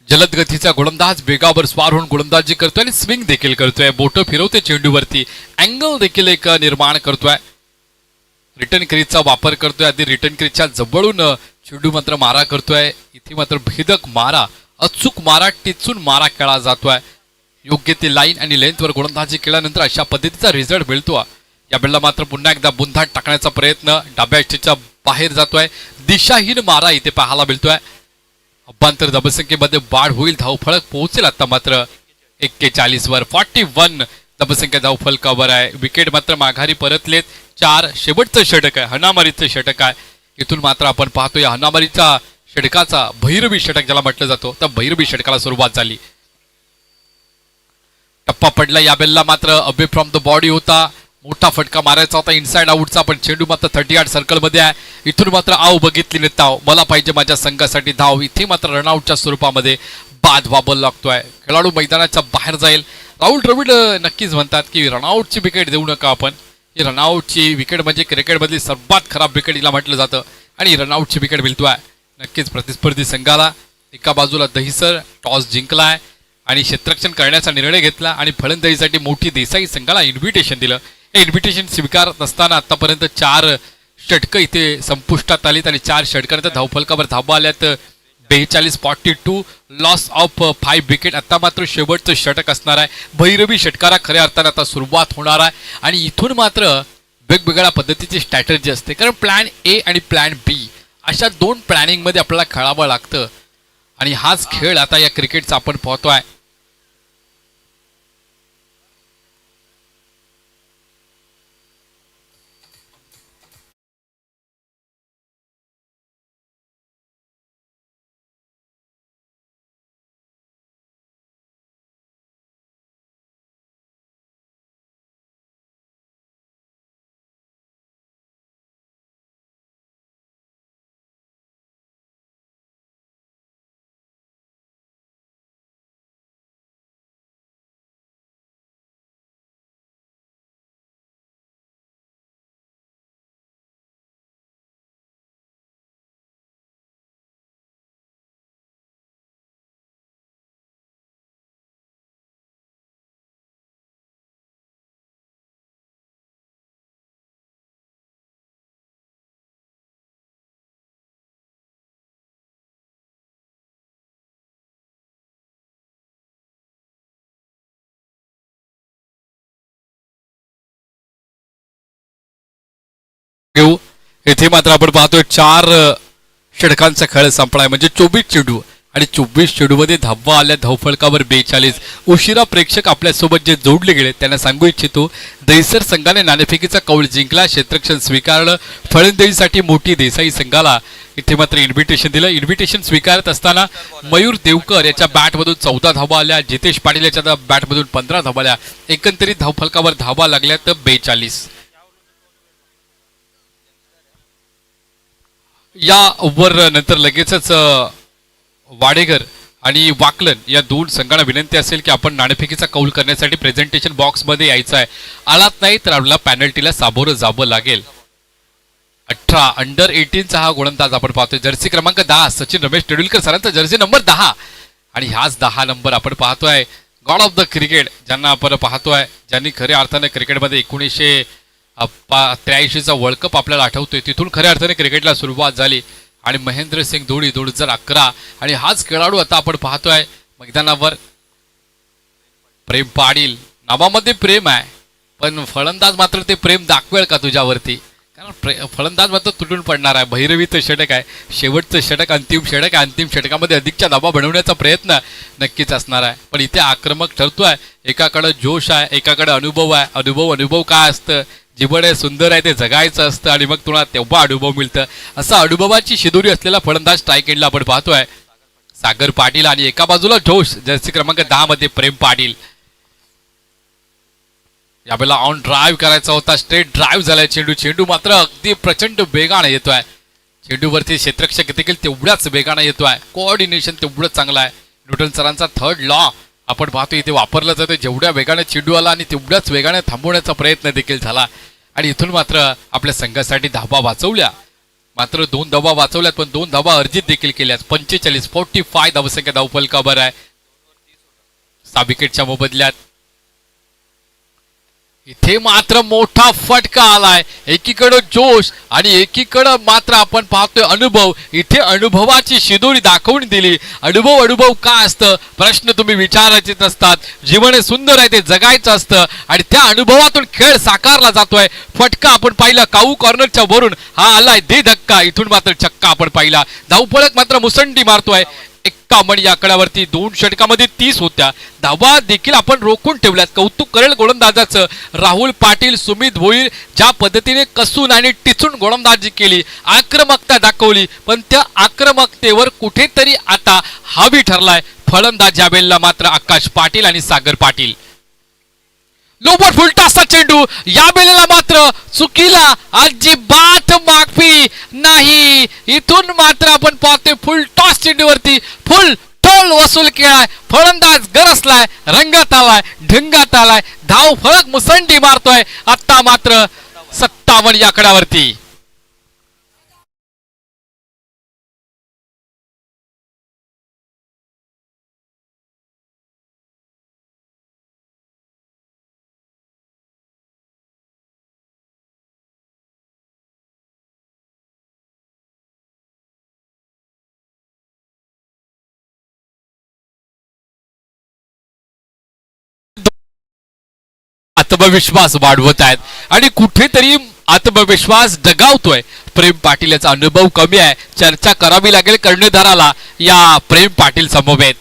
जलद गतीचा गोलंदाज वेगावर स्वार होऊन गोलंदाजी करतोय आणि स्विंग देखील करतोय. बोटं फिरवते चेंडूवरती, अँगल देखील एक निर्माण करतोय. रिटर्न क्रीजचा वापर करतोय. आधी रिटर्न क्रीजच्या जवळून चेंडू मात्र मारा करतोय. इथे मात्र भेदक मारा, अचूक मारा, टिचून मारा खेळला जातोय. योग्य ते लाईन आणि लेंथवर गोलंदाजी केल्यानंतर अशा पद्धतीचा रिझल्ट मिळतो. या बेलला मात्र पुन्हा एकदा बुंधाट टाकण्याचा प्रयत्न डाव्या स्टेजच्या बाहेर जातोय. दिशाहीन मारा इथे पाहायला मिळतोय. अभ्यांतर धावसंख्येमध्ये वाढ होईल. धावफलक पोहोचेल आता मात्र 41 वर. 41 धावसंख्या धावफलकावर आहे. विकेट मात्र माघारी परतलेत. 4 शेवटचं षटक आहे, हनामारीचं षटक आहे. इथून मात्र आपण पाहतोय हनामारीचा षटकाचा भैरवी षटक ज्याला म्हटलं जातो त्या भैरवी षटकाला सुरुवात झाली. टप्पा पडला. या बेलला मात्र अवे फ्रॉम द बॉडी होता. मोठा फटका मारायचा होता इनसाइड आउटचा, पण चेंडू मात्र 38 सर्कलमध्ये आहे. इथून मात्र आव बघितली नाही धाव, मला पाहिजे माझ्या संघासाठी धाव. इथे मात्र रनआउटच्या स्वरूपामध्ये बाद व्हावं लागतोय. खेळाडू मैदानाच्या बाहेर जाईल. राहुल द्रविड नक्कीच म्हणतात की रनआउटची विकेट देऊ नका आपण. ही रनआउटची विकेट म्हणजे क्रिकेटमधली सर्वात खराब विकेट हिला म्हटलं जातं आणि रनआउटची विकेट मिळतोय. नक्कीच प्रतिस्पर्धी संघाला एका बाजूला दहिसर टॉस जिंकलाय आणि क्षेत्ररक्षण करण्याचा निर्णय घेतला आणि फलंदाजीसाठी मोठी देसाई संघाला इन्व्हिटेशन दिलं. हे इन्व्हिटेशन स्वीकारत असताना आतापर्यंत 4 षटकं इथे संपुष्टात आलीत आणि 4 षटकानंतर धावफलकावर धावा आल्यात 42-42, लॉस ऑफ 5 विकेट. आता मात्र शेवटचं षटक असणार आहे. भैरवी षटकारा खऱ्या अर्थाने आता सुरुवात होणार आहे आणि इथून मात्र वेगवेगळ्या पद्धतीची स्ट्रॅटर्जी असते, कारण प्लॅन ए आणि प्लॅन बी अशा 2 प्लॅनिंगमध्ये आपल्याला खेळावं लागतं आणि हाच खेळ आता या क्रिकेटचा आपण पाहतोय. घेऊ येथे मात्र आपण पाहतोय 4 षटकांचा खेळ संपलाय, म्हणजे 24 चेंडू आणि 24 चेंडूमध्ये धावा आल्या धावफलकावर 42. उशिरा प्रेक्षक आपल्यासोबत जे जोडले गेले त्यांना सांगू इच्छितो, दहिसर संघाने नाणेफेकीचा कौल जिंकला, क्षेत्ररक्षण स्वीकारलं. फलंदाजीसाठी मोठी देसाई संघाला इथे मात्र इन्व्हिटेशन दिलं. इन्व्हिटेशन स्वीकारत असताना मयूर देवकर याच्या बॅटमधून 14 धावा आल्या, जितेश पाटील याच्या बॅटमधून 15 धावा आल्या. एकंदरीत धावफलकावर धावा लागल्या तर 42. या ओव्हर नंतर लगेचच वाडेकर आणि वाकलन या दोन संघांना विनंती असेल की आपण नाणेफेकीचा कौल करण्यासाठी प्रेझेंटेशन बॉक्समध्ये यायचं आहे. आलात नाही तर आपल्याला पॅनल्टीला सामोरं जावं लागेल. 18 अंडर 18चा हा गोलंदाज आपण पाहतोय. जर्सी क्रमांक 10 सचिन रमेश तेंडुलकर सरांचा जर्सी नंबर 10 आणि ह्याच 10 नंबर आपण पाहतोय गॉड ऑफ द क्रिकेट ज्यांना आपण पाहतोय, ज्यांनी खऱ्या अर्थाने क्रिकेटमध्ये 1983चा वर्ल्ड कप आपल्याला आठवतोय. तिथून खऱ्या अर्थाने क्रिकेटला सुरुवात झाली आणि महेंद्रसिंग धोनी 2011 आणि हाच खेळाडू आता आपण पाहतोय मैदानावर. प्रेम पाटील नावामध्ये प्रेम आहे, पण फलंदाज मात्र ते प्रेम दाखवेल का तुझ्यावरती? कारण फलंदाज मात्र तुटून पडणार आहे. भैरवीचं षटक आहे, शेवटचं षटक अंतिम षटक आहे. अंतिम षटकामध्ये अधिकच्या धावा बनवण्याचा प्रयत्न नक्कीच असणार आहे. पण इथे आक्रमक ठरतोय. एकाकडे जोश आहे, एकाकडे अनुभव आहे. अनुभव काय असतं? जीवन सुंदर आहे ते जगायचं असतं आणि मग तुला तेव्हा अनुभव मिळतं. असा अनुभवाची शिदोरी असलेला फलंदाज स्ट्राईक एंडला आपण पाहतोय सागर पाटील आणि एका बाजूला जोश जर्सी क्रमांक 10 मध्ये प्रेम पाटील. यावेळेला ऑन ड्राईव्ह करायचा होता, स्ट्रेट ड्राईव्ह झालाय चेंडू. चेंडू मात्र अगदी प्रचंड वेगाने येतोय. चेंडूवरती क्षेत्ररक्षक देखील तेवढ्याच वेगाने येतोय. कोऑर्डिनेशन तेवढंच चांगलं आहे. न्यूटन सरांचा थर्ड लॉ आपण पाहतो इथे वापरलं जातं. जेवढ्या वेगाने चेंडू आला आणि तेवढ्याच वेगाने थांबवण्याचा प्रयत्न देखील झाला आणि इथून मात्र आपल्या संघासाठी धावा वाचवल्या. मात्र 2 धावा वाचवल्यात, पण 2 धावा अर्जित देखील केल्यात. 45 धावसंख्या धावफलकावर आहे. 6 विकेटच्या मोबदल्यात इथे मात्र मोठा फटका आलाय. एकीकडे जोश आणि एकीकडे मात्र आपण पाहतोय अनुभव. इथे अनुभवाची शिदोरी दाखवून दिली. अनुभव काय असतं प्रश्न तुम्ही विचारायचे नसतात. जीवन सुंदर आहे ते जगायचं असतं आणि त्या अनुभवातून खेळ साकारला जातोय. फटका आपण पाहिला काऊ कॉर्नरच्या वरून, हा आलाय दे धक्का. इथून मात्र चक्का आपण पाहिला. धावफलक मात्र मुसंडी मारतोय. 51 या आकड्यावरती 2 षटकामध्ये 30 होत्या. धावा देखील आपण रोखून ठेवल्यात. कौतुक करेल गोलंदाजाचं. राहुल पाटील, सुमित भोईर ज्या पद्धतीने कसून आणि टिचून गोलंदाजी केली, आक्रमकता दाखवली, पण त्या आक्रमकतेवर कुठेतरी आता हावी ठरलाय फलंदाज. यावेळेला मात्र आकाश पाटील आणि सागर पाटील. लोबट फुलटाचा चेंडू या वेळेला मात्र चुकीला अजिबात माफी नाही. इथून मात्र आपण पाहतोय फुल टॉस चेंडूवरती फुल टोल वसूल केलाय. फलंदाज गरसलाय, रंगात आलाय, ढंगात आलाय. धाव फलक मुसंडी मारतोय. आता मात्र 57 या आकड्यावरती. आत्मविश्वास वाढवत आहेत आणि कुठेतरी आत्मविश्वास डगावतोय प्रेम पाटील. याचा अनुभव कमी आहे. चर्चा करावी लागेल कर्णधाराला या प्रेम पाटील समवेत.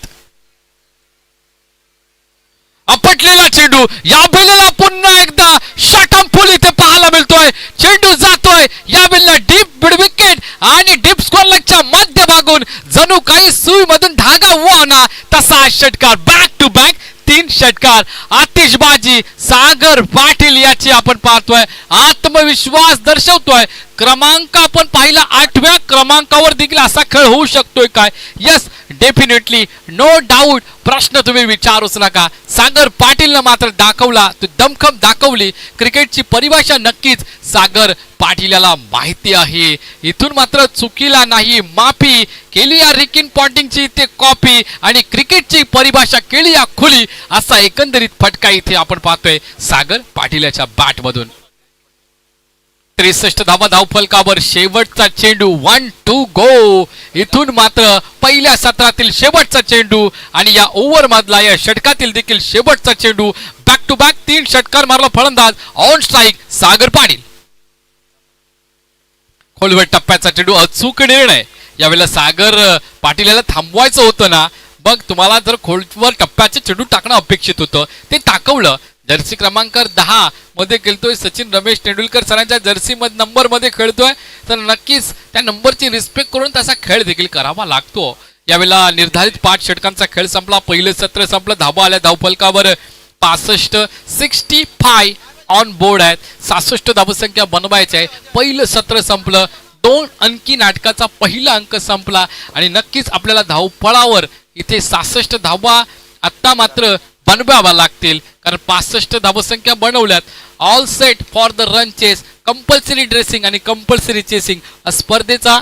आपटलेला चेंडू या वेळेला पुन्हा एकदा शॉट ऑन फुल इथे पाहायला मिळतोय. चेंडू जातोय या वेळेला डीप मिड विकेट आणि डीप स्क्वेअर लेगच्या मध्यभागून जणू काही सुई मधून धागा वाहना तसा षटकार. बॅक टू बॅक 3 षटकार. आतिषबाजी सागर पाटील याची आपण पाहतोय. आत्मविश्वास दर्शवतोय. क्रमांक आपण पाहिला 8व्या क्रमांकावर देखील असा खेळ होऊ शकतोय काय? Yes, definitely, no doubt. प्रश्न तुम्ही विचारूच नका. सागर पाटीलनं मात्र दाखवला, तो दमखम दाखवली. क्रिकेटची परिभाषा नक्कीच सागर पाटील याला माहिती आहे. इथून मात्र चुकीला नाही, माफी केली या रिकिन पॉन्टिंगची इथे कॉपी आणि क्रिकेटची परिभाषा केली या खुली. असा एकंदरीत फटका इथे आपण पाहतोय सागर पाटील याच्या बॅट मधून. 63 धावा धावफलकावर शेवटचा चेंडू. 1-2 गो. इथून मात्र पहिल्या सत्रातील शेवटचा चेंडू आणि या ओव्हर मधला या षटकातील देखील शेवटचा चेंडू. बॅक टू बॅक 3 षटकार मारला फलंदाज. On strike Sagar Patil. खोलवर टप्प्याचा चेंडू, अचूक निर्णय. यावेळेला सागर पाटील याला थांबवायचं होतं ना, मग तुम्हाला जर खोलवर टप्प्याचे चेंडू टाकणं अपेक्षित होतं, ते टाकवलं. जर्सी क्रमांक 10 मध्ये खेळतोय सचिन रमेश तेंडुलकर सरांच्या जर्सी नंबर मध्ये खेळतोय, तर नक्कीच त्या नंबरची रिस्पेक्ट करून तसा खेळ देखील करावा लागतो. यावेळेला निर्धारित 5 षटकांचा खेळ संपला. पहिलं सत्र संपलं. धावा आल्या धावफलकावर 65 ऑन बोर्ड आहेत. 66 धावसंख्या बनवायची आहे. पहिलं सत्र संपलं. 2 अंकी नाटकाचा पहिला अंक संपला आणि नक्कीच आपल्याला धावफळावर इथे 66 धावा आत्ता मात्र बनवाव्या लागतील, कारण 65 धावसंख्या बनवल्यात. All set for the run chase, compulsory dressing आणि कंपल्सरी चेसिंग स्पर्धेचा.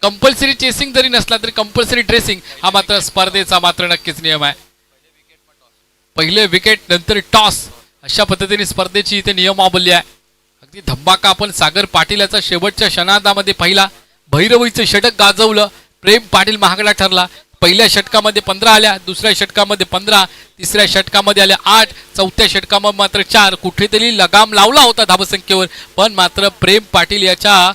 कंपल्सरी चेसिंग जरी नसला तरी कंपल्सरी ड्रेसिंग हा मात्र स्पर्धेचा मात्र नक्कीच नियम आहे. पहिले विकेट नंतर टॉस, अशा पद्धतीने स्पर्धेची इथे नियमावली आहे. अगदी धम्माका आपण सागर पाटील याचा शेवटच्या क्षणार्धामध्ये पहिला भैरवीचं षटक गाजवलं. प्रेम पाटील महागडा ठरला. पहिल्या षटकामध्ये 15 आल्या, दुसऱ्या षटकामध्ये 15, तिसऱ्या षटकामध्ये आल्या 8, चौथ्या षटकामध्ये मात्र 4. कुठेतरी लगाम लावला होता धावसंख्येवर, पण मात्र प्रेम पाटील याच्या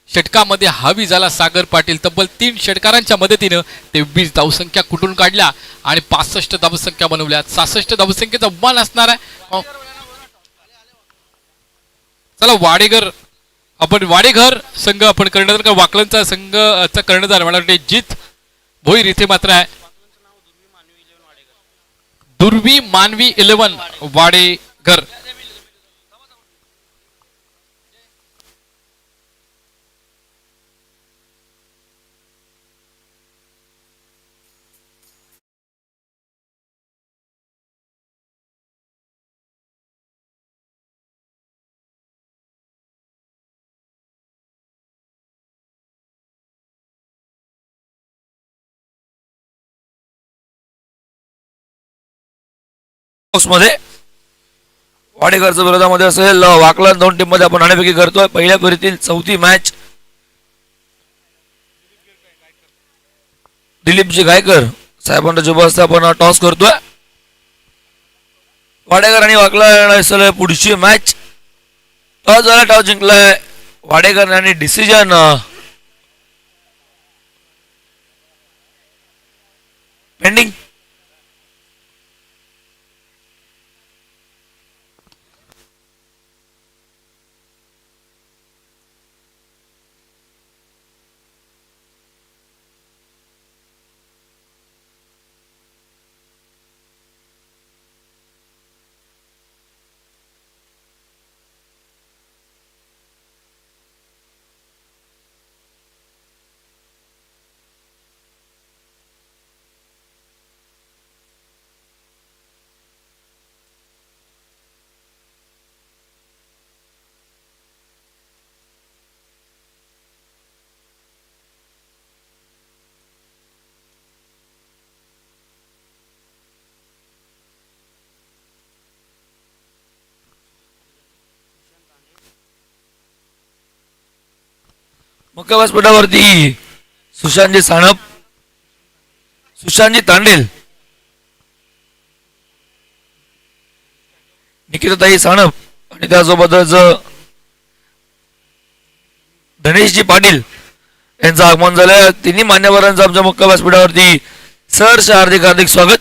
षटकामध्ये हावी झाला सागर पाटील. तब्बल 3 षटकारांच्या मदतीनं 23 धावसंख्या कुठून काढल्या आणि 65 धावसंख्या बनवल्या. 66 धावसंख्येचा अवमान असणार आहे. चला वाडेघर, आपण वाडेघर संघ आपण कर्णधार, वाकलनचा संघाचा कर्णधार मला वाटते जित भोईर इथे मात्र आहे. दुर्वी मानवी 11 वाडेघर. मध्ये वाडेकरच्या विरोधामध्ये असेल वाकला. 2 टीम मध्ये आपण नाणेफेकी करतोय. पहिल्या फेरीतील 4थी मॅच दिलीपजी गायकर साहेबांच्या जुबास्ते आपण टॉस करतोय. वाडेकर आणि वाकला असेल पुढची मॅच. टॉस झाला, टॉस जिंकलाय वाडेकर आणि डिसिजन पेंडिंग. मुख्य व्यासपीठावरती सुशांतजी सानप, सुशांतजी तांडेल, निकिताताई सानप आणि त्यासोबतच धनेशजी पाटील यांचं आगमन झालं. तिन्ही मान्यवरांचं आमच्या मुख्य व्यासपीठावरती सहर्ष हार्दिक हार्दिक स्वागत.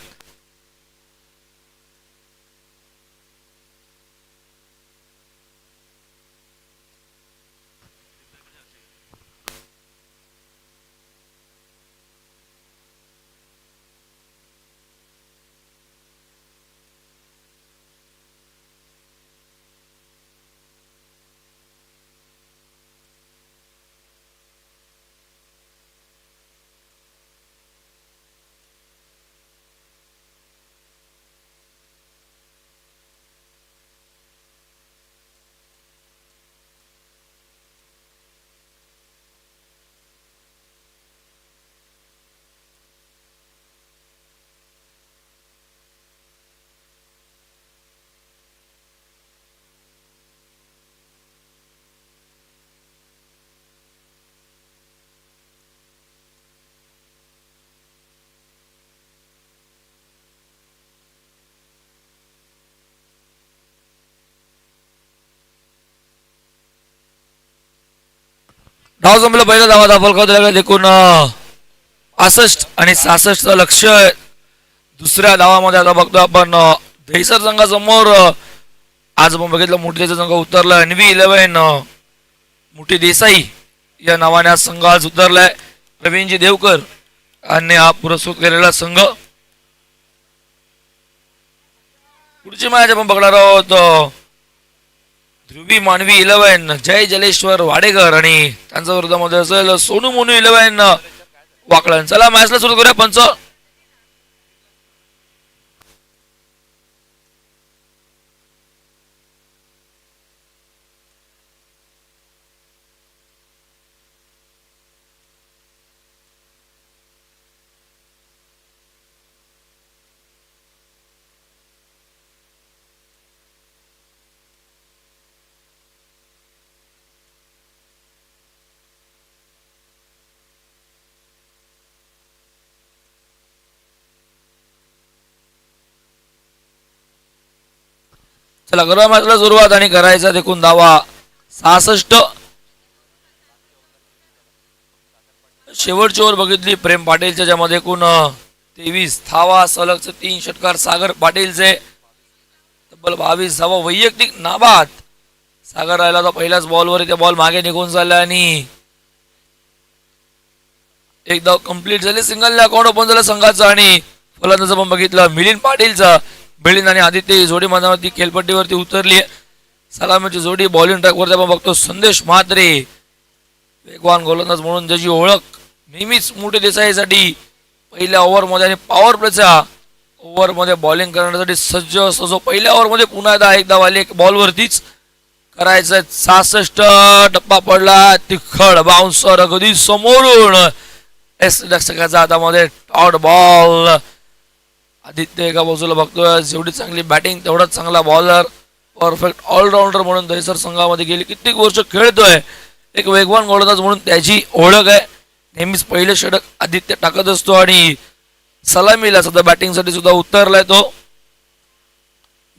डाव जमलं. पहिला धावा फलकावत लागला. एकूण 65 आणि 66 लक्ष. दुसऱ्या धावामध्ये आता बघतो आपण दहिसर संघासमोर आज आपण बघितलं मोठी संघ उतरला. NV11 मोठी देसाई या नावाने आज संघ आज उतरलाय. प्रवीणजी देवकर यांनी हा पुरस्कृत केलेला संघ. पुढची मॅच आपण बघणार आहोत ध्रुवी मानवी 11 जय जलेश्वर वाडेकर आणि त्यांच्या विरोधामध्ये असेल सोनू मोनू 11 वाकळण. चला मॅचला सुरू करूया पंच. चला करूया मॅचला सुरुवात आणि करायचा देखून धावा 66. शेवटची ओव्हर बघितली प्रेम पाटीलच्या, ज्यामध्ये एकूण 23 धावा, सलगचे 3 षटकार सागर पाटीलचे, तब्बल 22 धावा वैयक्तिक नाबाद. सागर राहिला होता पहिल्याच बॉलवर, त्या बॉल मागे निघून चालला आणि एक धाव कंप्लीट झाली. सिंगल अकाउंट ओपन झालं संघाचं आणि फलंदाज पण बघितलं मिलिंद पाटीलचा. मिलिंद आणि आदित्य ही जोडी मैदानावरती खेळपट्टीवरती उतरली. सलामीची जोडी बॉलिंग ट्रॅकवरती आपण बघतो. संदेश म्हात्रे वेगवान गोलंदाज म्हणून ज्याची ओळख नेहमीच मोठे देसाईसाठी पहिल्या ओव्हरमध्ये आणि पॉवर प्लेच्या ओव्हरमध्ये बॉलिंग करण्यासाठी सज्ज असतो, जो पहिल्या ओव्हरमध्ये पुन्हा एकदा आली एक बॉलवरतीच करायचं. 66 टप्पा पडला, तिखड बाउन्सर अगदी समोरून एस दर्शकाच्या हातामध्ये टॉट बॉल. आदित्य एका बाजूला बघतोय, जेवढी चांगली बॅटिंग तेवढाच चांगला बॉलर, परफेक्ट ऑलराऊंडर म्हणून दहिसर संघामध्ये गेली कित्येक वर्ष खेळतोय. एक वेगवान गोलंदाज म्हणून त्याची ओळख आहे. नेहमीच पहिले षटक आदित्य टाकत असतो आणि सलामीला सुद्धा बॅटिंगसाठी सुद्धा उतरलाय तो.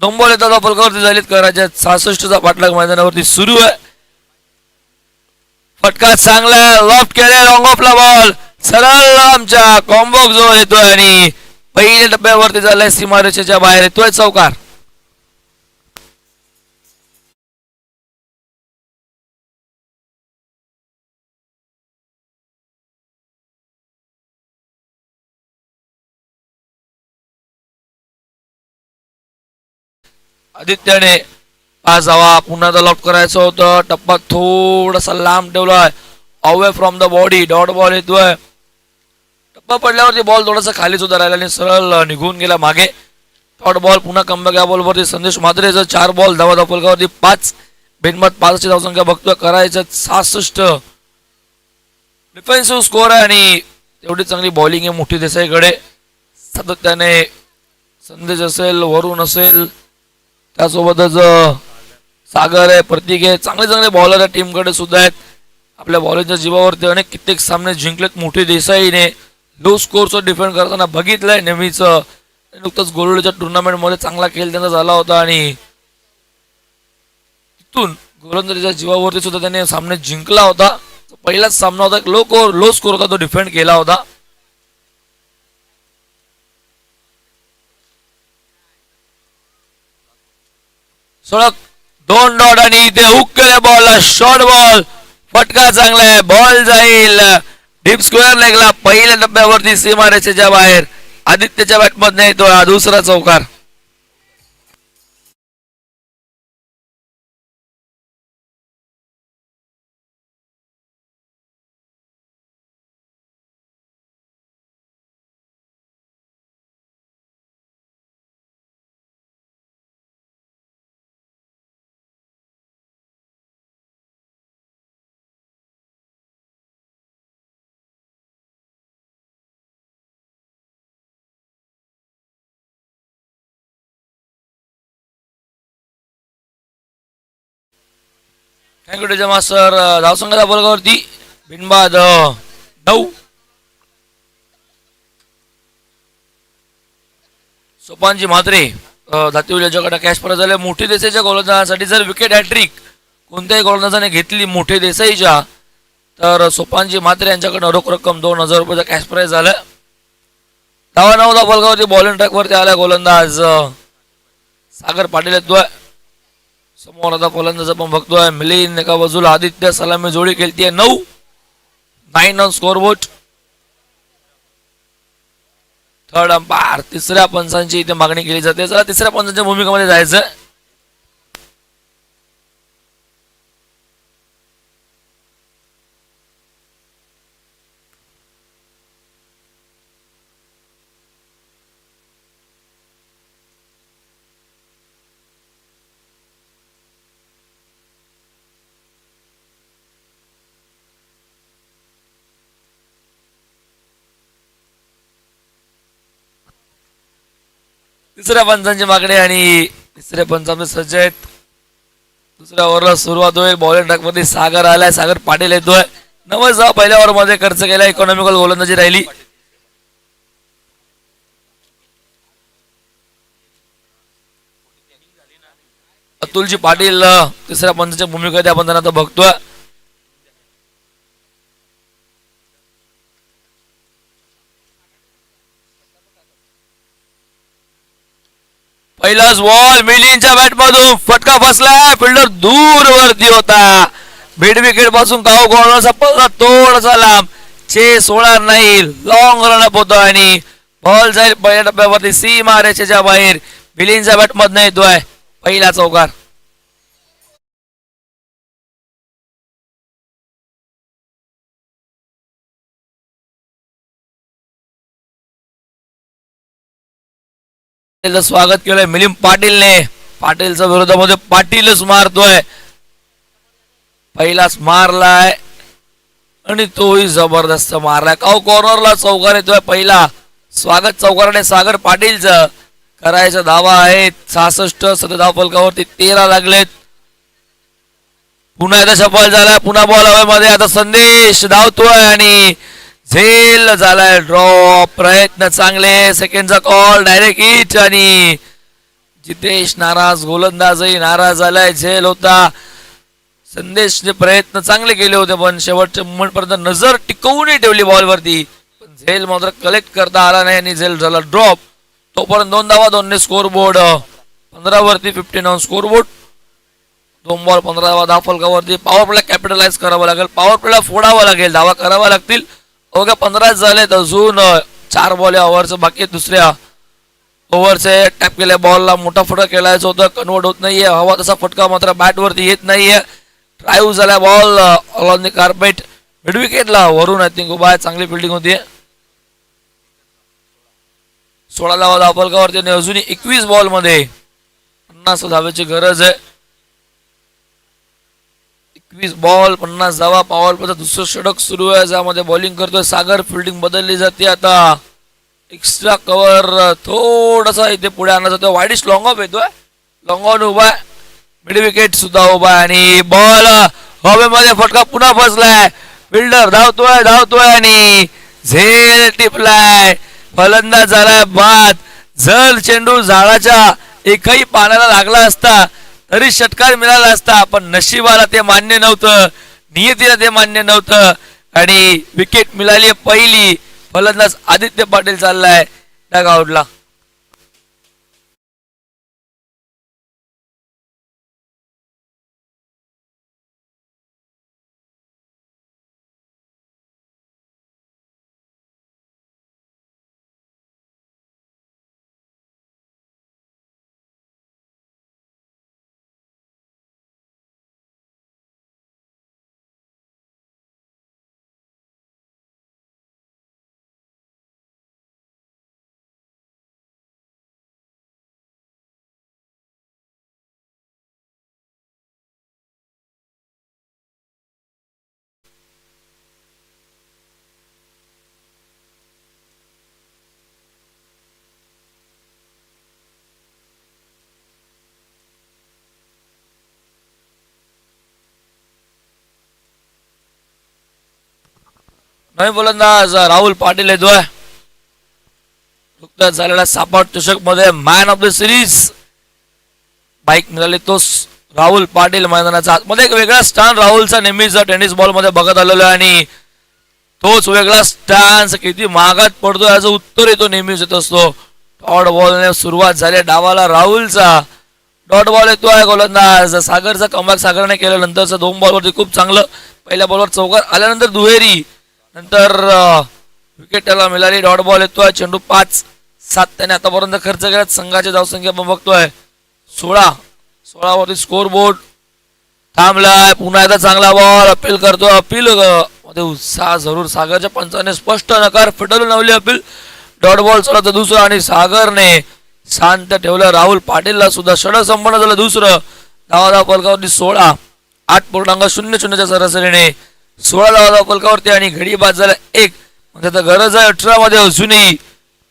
2 बॉल येतात फलकावरती झालीत करायच्या. 66चा पाठलाग मैदानावरती सुरू आहे. फटका चांगला लॉफ्ट केलाय, लॉंग ऑफला बॉल सरळ आमच्या कॉम्बॉक्स जवळ येतोय आणि पहिल्या टप्प्यावरती झालाय, सीमारेषेच्या बाहेर येतोय चौकार. आदित्यने 5 धावा पुन्हा लॉफ्ट करायचं होतं. टप्पा थोडासा लांब ठेवलाय, away from the body, dot ball येतोय. टप्पा पडल्यावरती बॉल थोडासा खाली सुद्धा राहिला आणि सरळ निघून गेला मागे. डॉट बॉल पुन्हा कमबॅक. या बॉलवरती संदेश म्हात्रेचं 4 बॉल धावा फलकावरती 5, बिनबाद 5ची धावसंख्या बघतोय करायचं. 66 डिफेन्सिव्ह स्कोर आहे आणि तेवढी चांगली बॉलिंग आहे मोठी देसाईकडे. सातत्याने संदेश असेल, वरुण असेल, त्यासोबतच सागर आहे, प्रतीक आहे, चांगले चांगले बॉलर आहे टीमकडे सुद्धा आहेत. आपल्या बॉलिंगच्या जीवावरती अनेक कित्येक सामने जिंकलेत मोठी देसाईने. लो स्कोरचं डिफेंड करताना बघितलंय नेहमीच. नुकतंच गोलवडीच्या टुर्नामेंटमध्ये चांगला खेळ त्यांचा झाला होता आणि तिथून गोलंदाजीच्या जीवावरती सुद्धा त्याने सामने जिंकला होता. पहिलाच सामना होता, लो स्कोर होता, तो डिफेंड केला होता. सडक 2 डॉट आणि इथे हुक केले बॉलला, शॉर्ट बॉल, फटका चांगला आहे, बॉल जाईल डीप स्क्वेअर लेगला. पहिल्या टप्प्यावरती सीमारेषेच्या बाहेर आदित्यच्या बॅटमध्ये येतो हा दुसरा चौकार. Thank you master. धावसंख्याच्या फलकावरती बिनबाद 9. सोपानजी म्हात्रे धातिवली याच्याकडे कॅश परत झाले. मोठी देसाईच्या गोलंदाजासाठी जर विकेट हॅट्रिक कोणत्याही गोलंदाजाने घेतली मोठे देसाईच्या, तर सोपानजी म्हात्रे यांच्याकडे रोख रक्कम 2000 रुपयाचा कॅश प्राइज झालं. धावा 9 फलकावरती बॉलिंग ट्रॅकवरती आला गोलंदाज सागर पाटील येतोय. समोर आता फलंदाज आपण बघतोय मिलिंद, एका बाजूला आदित्य. सलामी जोडी खेळतीये 9 on score board. Third umpire, तिसऱ्या पंचांची इथे मागणी केली जाते. चला तिसऱ्या पंचांच्या भूमिकेमध्ये जायचं. तिसऱ्या पंचांची मागणी आणि तिसऱ्या पंचांमध्ये सज्ज आहेत. दुसऱ्या ओव्हरला सुरुवात होईल. बॉलिंग ट्रॅक मध्ये सागर आलाय. सागर पाटील येतोय. 9 धावा पहिल्या ओव्हर मध्ये खर्च केला. इकॉनॉमिकल गोलंदाजी राहिली. अतुलजी पाटील तिसऱ्या पंचाच्या भूमिकेत आपण आता बघतोय. पहिलाच बॉल मिलिंदच्या बॅट मधून फटका बसलाय. फिल्डर दूर वरती होता. मिड विकेट पासून काऊ कॉर्नरचा पल्ला थोडासा लांब. चेस होणार नाही. लॉंग रन अप होतो आणि बॉल जाईल पहिल्या टप्प्यावरती सीमा रेषेच्या बाहेर. मिलिंदच्या बॅट मधनं येतोय पहिला चौकार. स्वागत केलंय मिलिंद पाटीलने. पाटीलच्या विरोधामध्ये पाटीलच मारतोय. पहिलाच मारलाय आणि तोही जबरदस्त मारलाय. काऊ कॉर्नरला चौकार येतोय पहिला. स्वागत चौकाराने सागर पाटीलचं. करायचा धावा आहेत 66. सध्या धाव फलकावरती 13 लागलेत. पुन्हा एकदा सफल झालाय. पुन्हा बॉल हवेमध्ये. आता संदेश धावतोय आणि झेल झालाय ड्रॉप. प्रयत्न चांगले. सेकंडचा कॉल डायरेक्ट हिट आणि जितेश नाराज. गोलंदाजही नाराज झालाय. झेल होता. संदेशने प्रयत्न चांगले केले होते पण शेवटच्या मोमेंट पर्यंत नजर टिकवून ठेवली बॉलवरती. पण झेल मात्र कलेक्ट करता आला नाही आणि झेल झाला ड्रॉप. तोपर्यंत 2 धावा 2 ने स्कोर बोर्ड 15 वरती 59 स्कोर बोर्ड. 2 बॉल 15 धावा धाव फलकावरती. पॉवर प्ले कॅपिटलाइज करावं लागेल. पॉवर प्लेला फोडावं लागेल. धावा करावा लागतील. अवघ्या 15 झालेत. अजून 4 बॉल या ओव्हरचं बाकी. दुसऱ्या ओव्हरचे टॅप केल्या बॉलला मोठा फटका खेळायचं होतं. कन्वर्ट होत नाहीये. हवा तसा फटका मात्र बॅट वरती येत नाहीये. ड्राईव्ह झाला ball on the carpet. Mid विकेटला वरून आय थिंक उभा आहे. चांगली फिल्डिंग होती. 16 धावा धाव फलकावरती आणि अजूनही 21 बॉल मध्ये 50 धावेची गरज आहे. 21 बॉल 50 धावा. पॉवर प्लेचा दुसरं षटक सुरू आहे ज्यामध्ये बॉलिंग करतोय सागर. फिल्डिंग बदलली जाते आता. एक्स्ट्रा कव्हर थोडासा इथे पुढे आणला जातोय. वाईडिश लॉंग ऑफ येतोय. लॉंग ऑन उभा आहे. मिड विकेट सुद्धा उभा आहे आणि बॉल हवेमध्ये. फटका पुन्हा फसलाय. फिल्डर धावतोय आणि झेल टिपलाय. फलंदाज झालाय बाद. जर चेंडू झाडाच्या एकही पानाला लागला असता तरी षटकार मिळाला असता पण नशिबाला ते मान्य नव्हतं. नियतीला ते मान्य नव्हतं आणि विकेट मिळाली पहिली. फलंदाज आदित्य पाटील चाललाय डगआउटला. नवीन फलंदाज राहुल पाटील येतोय. नुकताच झालेल्या सापाट चषक मध्ये man of the series bike मिळाली तो राहुल पाटील. मैदानाचा आतमध्ये एक वेगळा स्टान राहुलचा नेहमीच टेनिस बॉल मध्ये बघत आलेलो आहे आणि तोच वेगळा स्टॅन्स किती महागात पडतो याचं उत्तर येतो नेहमीच येत असतो. डॉट बॉलने सुरुवात झाली डावाला राहुलचा. डॉट बॉल येतोय. गोलंदाज सागरचा कमबॅक सागरने केलं. नंतरचा 2 बॉलवरती खूप चांगलं. पहिल्या बॉलवर चौकार आल्यानंतर दुहेरी. नंतर विकेट त्याला मिळाली. डॉट बॉल येतोय. चेंडू 5-7 त्याने आतापर्यंत खर्च केला. संघाची धावसंख्या आपण बघतोय 16 वरती स्कोर बोर्ड थांबलाय. पुन्हा एकदा चांगला बॉल. अपील करतोय. अपील मध्ये उत्साह जरूर. सागरच्या पंचाने स्पष्ट नकार फिटवून लावली अपील. डॉट बॉल चढवतं दुसरं आणि सागरने शांत ठेवलं. राहुल पाटीलला सुद्धा षटक संपन्न झालं दुसरं. धावा फलकावरती 16. 8.00 सरासरीने 16 धावा फलकावरती आणि घडी बाद झाला 1. म्हणजे आता गरज आहे 18 मध्ये अजूनही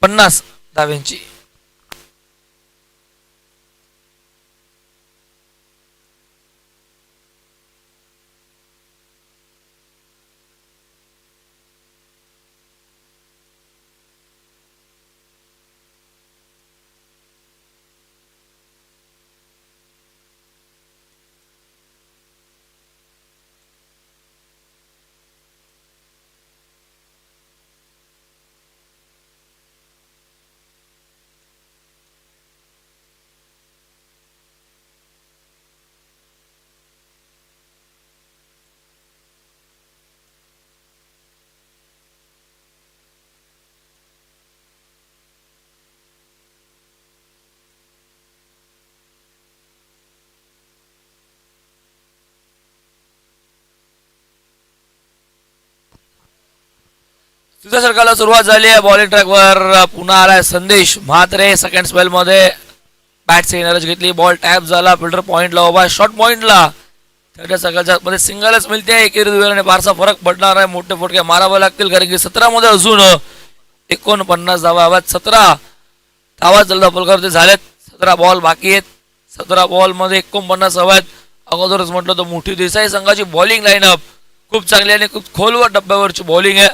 50 धाव्यांची. दुसऱ्या षटकाला सुरुवात झाली आहे. बॉलिंग ट्रॅकवर पुन्हा आलाय संदेश म्हात्रे. सेकंड स्पेल मध्ये बॅटची एनर्जी घेतली, बॉल टॅप झाला, फिल्डर पॉइंटला उभा, शॉर्ट पॉइंटला. त्याच्या सकाळच्या मध्ये सिंगलच मिळते. एकेरी दुहेरीने फारसा फरक पडणार आहे. मोठे फटके मारावे लागतील कारण की 17 मध्ये अजून 49 धावा हव्यात. 17 धावा जलदफलकर झालेत. 17 बॉल बाकी आहेत. 17 बॉल मध्ये 49 हव्यात. अगोदरच म्हटलं तर मोठी देसाई संघाची बॉलिंग लाईनअप खूप चांगली आणि खूप खोलवर डब्यावरची बॉलिंग आहे.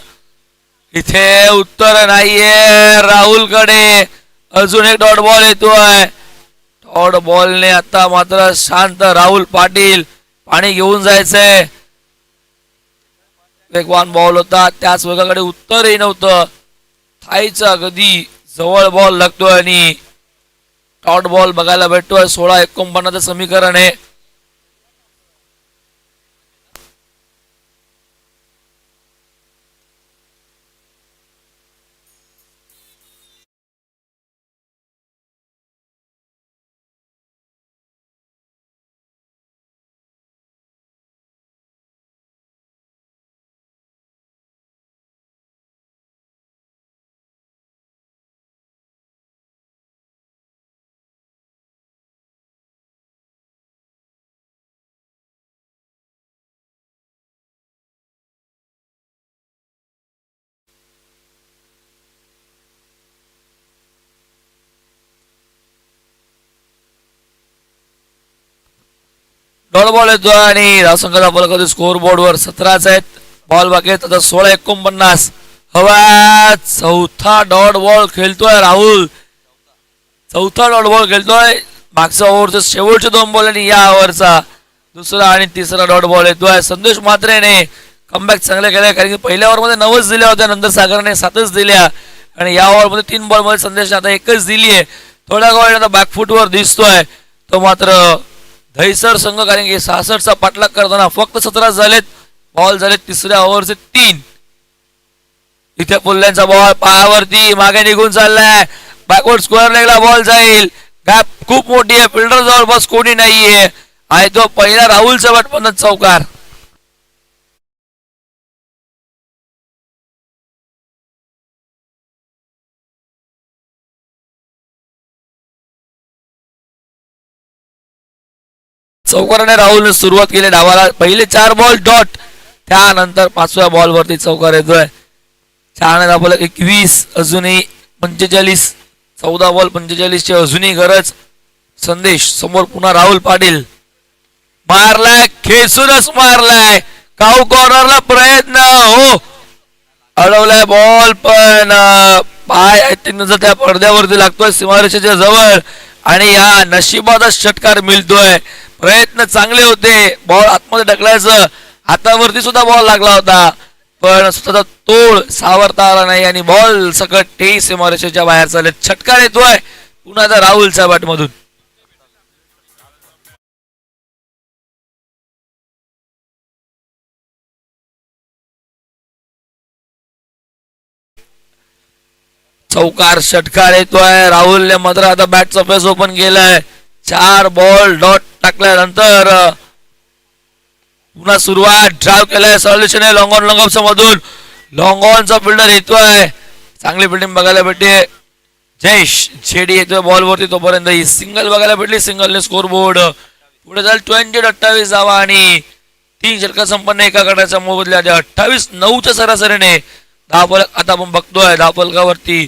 इथे उत्तर नाहीये राहुलकडे. अजून एक डॉट बॉल येतोय. डॉट बॉलने आता मात्र शांत राहुल पाटील. पाणी घेऊन जायचंय. वेगवान बॉल होता, त्याच वेगाकडे उत्तरही नव्हतं. थाईचा कधी जवळ बॉल लागतोय आणि डॉट बॉल बघायला भेटतोय. 16-49 समीकरण आहे. डॉट बॉल येतोय आणि धावसंख्येचा फलक स्कोर बोर्डवर 17च आहेत. बॉल बाकी आहेत आता 16-49 हवा. चौथा डॉट बॉल खेळतोय राहुल. चौथा डॉट बॉल खेळतोय. मागच्या ओव्हरचे शेवटचे 2 बॉल आणि या ओव्हरचा दुसरा आणि तिसरा डॉट बॉल येतोय. संदेश म्हात्रेने कमबॅक चांगले केले कारण की पहिल्या ओव्हरमध्ये 9च दिल्या होत्या, नंतर सागरने 7च दिल्या आणि या ओव्हरमध्ये 3 बॉल मध्ये संदेशने आता 1च दिली आहे. थोड्या वेळ आता बॅकफुटवर दिसतोय तो मात्र दहिसर संघ कारण की 66चा पाठलाग करताना फक्त 17 झालेत. बॉल झालेत तिसऱ्या ओव्हरचे 3. इथे पुल्ल्यांचा बॉल पायावरती मागे निघून चाललाय. बॅकवर्ड स्क्वेअर लेगला बॉल जाईल. गॅप खूप मोठी आहे. फिल्डर जवळपास कोणी नाहीये आणि तो पहिला राहुलचा बॅटमधून चौकार. चौकाराने राहुलने सुरुवात केली डावाला. पहिले 4 बॉल डॉट, त्यानंतर 5व्या बॉल वरती चौकार येतोय. 4 धावफलक 21, अजूनही 45. 14 बॉल 45 ची अजूनही गरज. संदेश समोर पुन्हा राहुल पाटील. मारलाय, खेचूनच मारलाय. काऊ कॉर्नरला प्रयत्न हो, अडवलाय बॉल पण पाय आय थिंक त्या पडद्यावरती लागतोय सीमारेषेच्या जवळ आणि या नशिबाचा षटकार मिळतोय. प्रयत्न चांगले होते, बॉल आतमध्ये ढकलायचं, हातावरती सुद्धा बॉल लागला होता पण स्वतःचा तोड सावरता आला नाही आणि बॉल सकट ते सीमारेषेच्या बाहेर चालले. षटकार येतोय पुन्हा त्या राहुलच्या बॅटमधून. चौकार षटकार येतोय. राहुलने मात्र आता बॅटचा फेस ओपन केलाय. 4 बॉल डॉट टाकल्यानंतर पुन्हा सुरुवात. ड्राइव्ह केलाय सॉल्युशन आहे लॉंग ऑन लॉंग ऑफच्या मधून. लॉंग ऑनचा फिल्डर येतोय. चांगली फिल्डिंग बघायला भेटते. जयेश झेडी येतोय बॉल वरती. तोपर्यंत ही सिंगल बघायला भेटली. सिंगलने स्कोर बोर्ड पुढे जाईल 28 धावा आणि 3 षटकार संपन्न एका गटाच्या मोबदल्यात 28-9च्या सरासरीने धावफलक आता आपण बघतोय. धावफलकावरती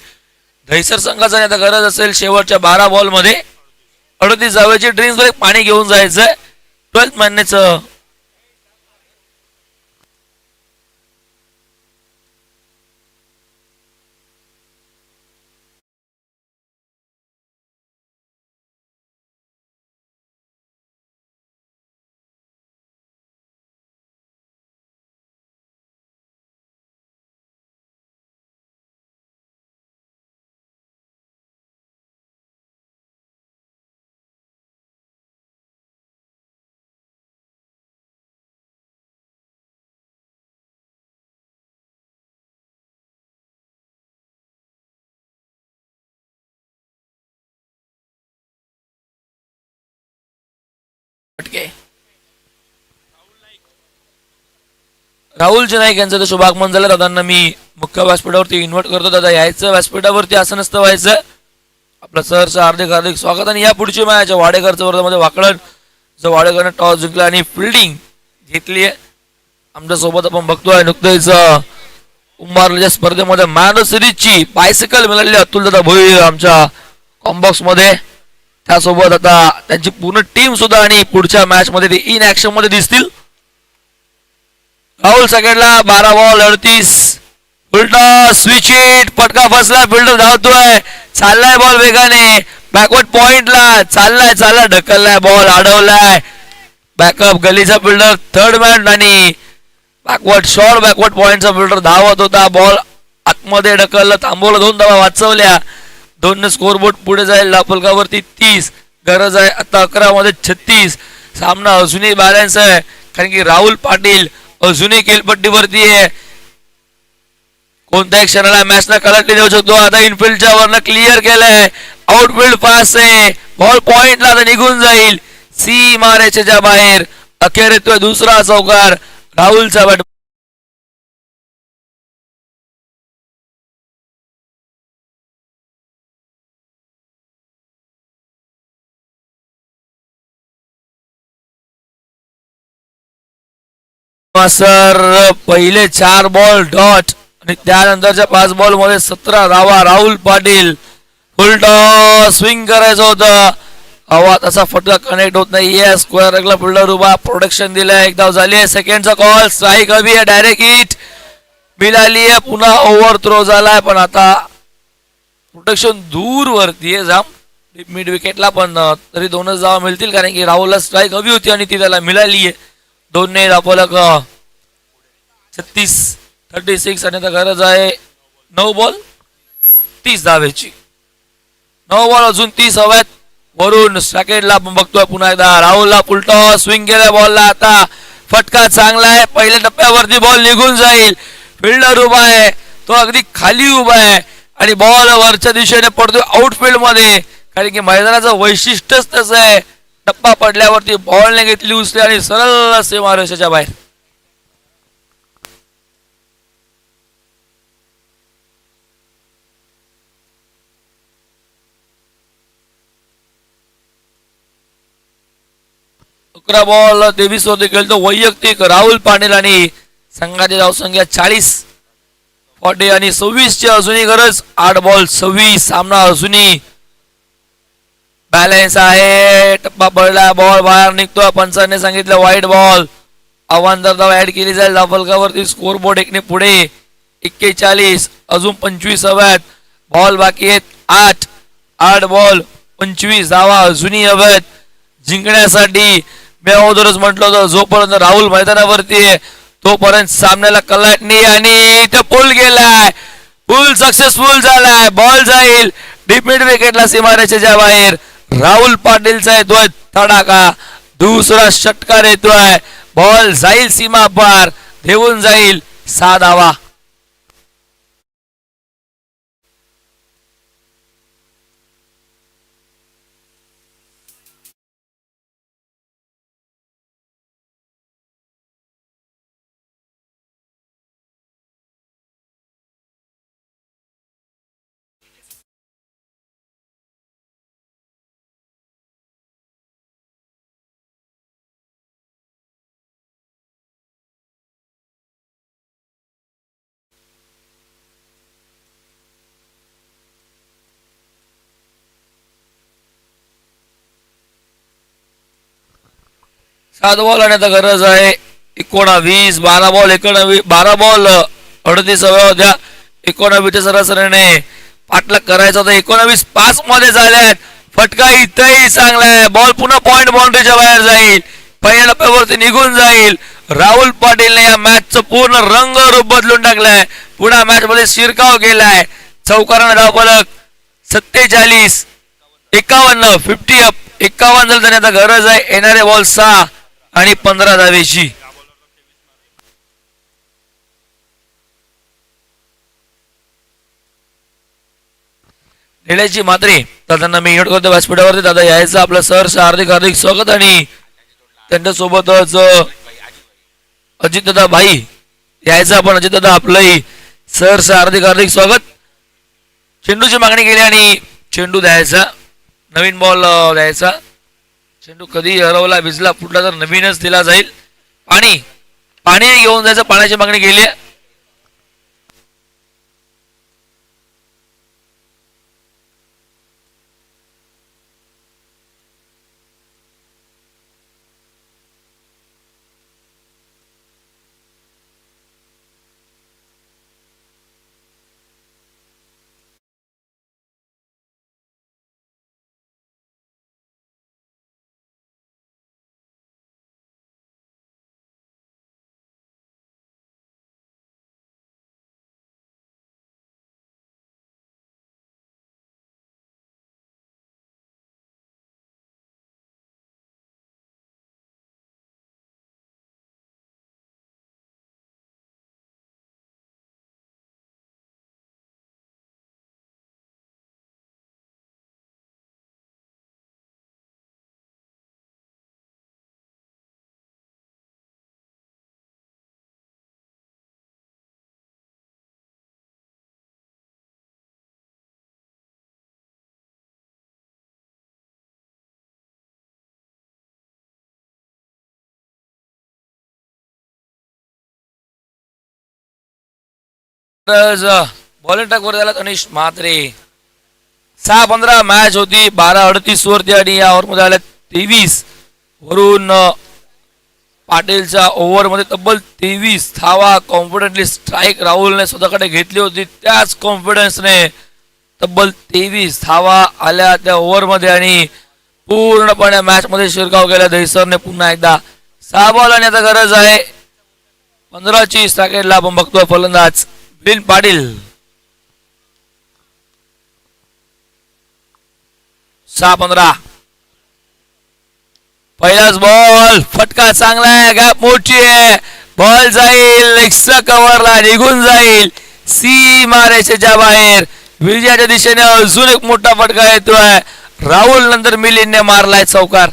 दहिसर संघाचा आता गरज असेल शेवटच्या 12 बॉल मध्ये 38 धावेची. ड्रिंक्स वर पाणी घेऊन जायचंय. 12th मॅनचं राहुल नाईक यांचं शुभागमन झालं. दादांना मी मुख्य व्यासपीठावरती इन्व्हाइट करतो. दादा यायचं व्यासपीठावरती, असं नसतं व्हायचं. आपलं सहर्ष हार्दिक हार्दिक स्वागत. आणि या पुढची मॅच वाडेकरचं वर्धामध्ये वाकळण, जो वाडेकरने टॉस जिंकला आणि फिल्डिंग घेतली आहे. आमच्या सोबत आपण बघतोय नुकतेच उंबारलेल्या स्पर्धेमध्ये मॅन ऑफ सिरीजची बायसिकल मिळाली अतुल दादा भोईर आमच्या कॉम्बॉक्स मध्ये. त्यासोबत आता त्यांची पूर्ण टीम सुद्धा आणि पुढच्या मॅच मध्ये ते इन ऍक्शन मध्ये दिसतील. राहुल सेकंडला 12 बॉल 38. उलटा स्विच हिट, फटका फसला, फिल्डर धावतोय, चाललाय बॉल वेगाने बॅकवर्ड पॉइंटला, चाललाय ढकललाय, बॉल अडवलाय. बॅकअप गलीचा फिल्डर थर्ड मॅन आणि बॅकवर्ड पॉइंटचा फिल्डर धावत होता. बॉल आतमध्ये ढकललं, थांबवलं, 2 धावा वाचवल्या. 2 स्कोरबोर्ड पुढे जाईल. लाफलकावरती 30, गरज आहे आता 11 मध्ये 36. सामना अजूनही बॅलन्स आहे कारण की राहुल पाटील अजूनही खेळपट्टीवरती आहे. कोणत्याही क्षणाला मॅचला कलटी देऊ शकतो. आता इनफिल्डच्या वरनं क्लिअर केलंय, आउटफिल्ड पास आहे, बॉल पॉइंटला आता निघून जाईल, सी मारायच्या बाहेर. अखेर येतोय दुसरा चौकार राहुलचा बॅट. सर पहिले 4 बॉल डॉट आणि त्यानंतरच्या 5 बॉल मध्ये 17 धावा. राहुल पाटील फुल टॉस स्विंग करायचं होतं, हवा तसा फटका कनेक्ट होत नाहीये. स्क्वेअर रगला फिल्डर उभा, प्रोटेक्शन दिलंय, 1 धाव झाली आहे. सेकंडचा कॉल, स्ट्राईक हवी आहे, डायरेक्ट हिट मिळाली आहे. पुन्हा ओव्हर थ्रो झालाय पण आता प्रोटेक्शन दूर वरती आहे जाम मिड विकेटला, पण तरी 2च धावा मिळतील कारण की राहुलला स्ट्राईक हवी होती आणि ती त्याला मिळाली आहे. 2 ने दाखवलं का 36 आणि आता गरज आहे 9 बॉल 30 धावेची. 9 बॉल अजून 30 हव्यात. वरून सेकंडला आपण बघतोय पुन्हा एकदा राहुलला फुल टॉस स्विंग केलाय बॉलला. आता फटका चांगला आहे, पहिल्या टप्प्यावरती बॉल निघून जाईल. फिल्डर उभा आहे, तो अगदी खाली उभा आहे आणि बॉल वरच्या दिशेने पडतोय आउटफील्ड मध्ये कारण की मैदानाचं वैशिष्ट्यच तसं आहे. टप्पा पडल्यावरती बॉलने घेतली उचली आणि सरळ सीमारेषेच्या बाहेर. बॉल 23 वरती खेळतो वैयक्तिक राहुल पाटील आणि संघाची धावसंख्या 40 आणि 26 ची अजूनही गरज. 8 बॉल 26. सामना अजूनही बॅलन्स आहे. टप्पा पडला, बॉल बाहेर निघतोय. पंचाने सांगितलं वाईट बॉल. आव्हान जर धाव ऍड केली जाईल धावफलकावरती. स्कोर बोर्ड 1 ने पुढे. 41 अजून 25 हव्यात. बॉल बाकी आहेत 8 बॉल 25 धावा अजूनही हव्यात जिंकण्यासाठी. मी अगोदरच म्हटलं होतं जोपर्यंत राहुल मैदानावरती आहे तोपर्यंत सामन्याला कलाटणी आणि ते पूल गेलाय. पूल सक्सेसफुल झालाय. बॉल जाईल डीप मिड विकेटला सीमारेषेच्या बाहेर. राहुल पाटीलचा येतोय तडाखा, दुसरा षटकार येतोय. बॉल जाईल सीमा पार, देऊन जाईल 6 धावा. सात बॉल आणि आता गरज आहे 19. 12 बॉल 19, 12 बॉल 38 हव्या होत्या. 19 सरासरीने पाठलाग करायचा होता. 19 5 मध्ये झाल्यात. फटका इथंही चांगला आहे. बॉल पुन्हा पॉइंट बाउंड्रीच्या बाहेर जाईल, पहिल्या टप्प्यावरती निघून जाईल. राहुल पाटीलने या मॅचचं पूर्ण रंग रूप बदलून टाकलाय. पुन्हा मॅच मध्ये शिरकाव केलाय. चौकाराने धावफलक 47 51 50 अप 51 झालं. त्याने आता गरज आहे येणारे बॉल 6 आणि 15 धावेची. निळ्याची मात्रे दादांना मी इन्व्हाइट करतो व्यासपीठावरती. दादा यायचं आपलं सहर्ष हार्दिक हार्दिक स्वागत आणि त्यांच्यासोबतच अजितदादा भाई यायचं आपण. अजितदादा आपलंही सर हार्दिक हार्दिक स्वागत. चेंडूची मागणी केली आणि चेंडू द्यायचा, नवीन बॉल द्यायचा. चेंडू कधी हरवला भिजला फुटला तर नवीनच दिला जाईल. आणि पाणी घेऊन जायचं, पाण्याची मागणी केली आहे. बॉलिंग टाक वर झाला तनिष म्हात्रे. 6-15 मॅच होती, 12:38 वरती आणि या ओव्हरमध्ये आल्या 23. वरून पाटीलच्या ओव्हरमध्ये तब्बल 23 धावा कॉन्फिडेंटली स्ट्राईक राहुलने स्वतःकडे घेतली होती. त्याच कॉन्फिडन्सने तब्बल 23 धावा आल्या त्या ओव्हरमध्ये आणि पूर्णपणे मॅच मध्ये शिरकाव केला दहिसरने. पुन्हा एकदा 6 बॉल आणि आता गरज आहे 15ची. सेकंडला आपण बघतोय फलंदाज मिलिंद पाटील. 6-15. पहिलाच बॉल, फटका चांगला आहे, गॅप मोठी आहे, बॉल जाईल एक्स्ट्रा कव्हरला, निघून जाईल सीमा रेषेच्या बाहेर. विजयाच्या दिशेने अजून एक मोठा फटका येतोय. राहुल नंतर मिलिंदने मारलाय चौकार.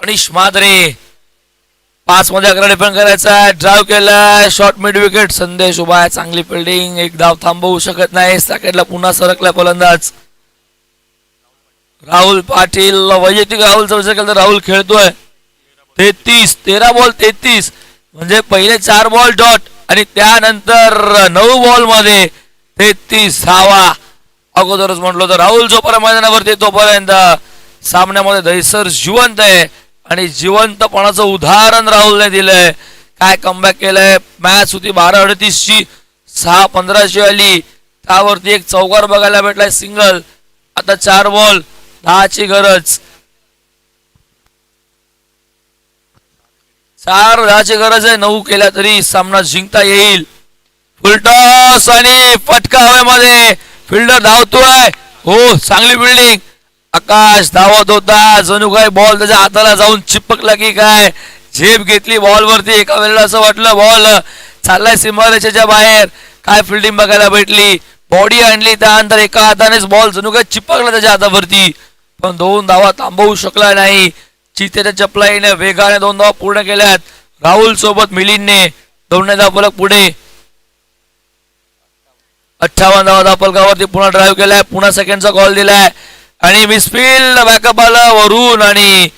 तनिष म्हात्रे 5 मध्ये 11 डिफेंड करायचा, ड्राईव्ह केला, शॉर्ट मिड विकेट. संदेश उभा आहे, चांगली फिल्डिंग, एक धाव थांबवू शकत नाही. सेकंडला पुन्हा सरकला फलंदाज राहुल पाटील. वैयक्तिक राहुलचा विचार केला तर राहुल खेळतोय 13 बॉल 33 म्हणजे पहिले 4 बॉल डॉट आणि त्यानंतर 9 बॉल मध्ये 33 धावा. अगोदरच म्हटलं तर राहुल जोपर्यंत मैदानावरती तोपर्यंत सामन्यामध्ये दहिसर जिवंत आहे आणि जिवंतपणाचं उदाहरण राहुलने दिलंय. काय कमबॅक केलंय. मॅच होती 12:38ची, 6-15ची आली, त्यावरती एक चौकार बघायला भेटलाय सिंगल. आता 4 बॉल 10ची गरज. 4-10ची गरज आहे. 9 केल्या तरी सामना जिंकता येईल. फुलटॉस आणि फटका हवेमध्ये, फिल्डर धावतोय. हो, चांगली फिल्डिंग. आकाश धावत होता, जणू काय बॉल त्याच्या हाताला जाऊन चिपकला की काय, झेप घेतली बॉल वरती. एका वेळेला असं वाटलं बॉल चाललाय सीमारेषेच्या बाहेर. काय फिल्डिंग बघायला भेटली, बॉडी आणली, त्यानंतर एका हातानेच बॉल जणू काय चिपकला त्याच्या हातावरती. पण 2 धावा थांबवू शकला नाही. चितेच्या चपलाईने वेगाने 2 धावा पूर्ण केल्यात. राहुल सोबत मिलिंदने 2 धावा फलक पुढे. 58 धावा धावफलकावरती पुन्हा ड्राईव्ह केलाय, पुन्हा सेकंडचा कॉल दिलाय आणि मिसफील्ड बॅकअप आला वरून आणि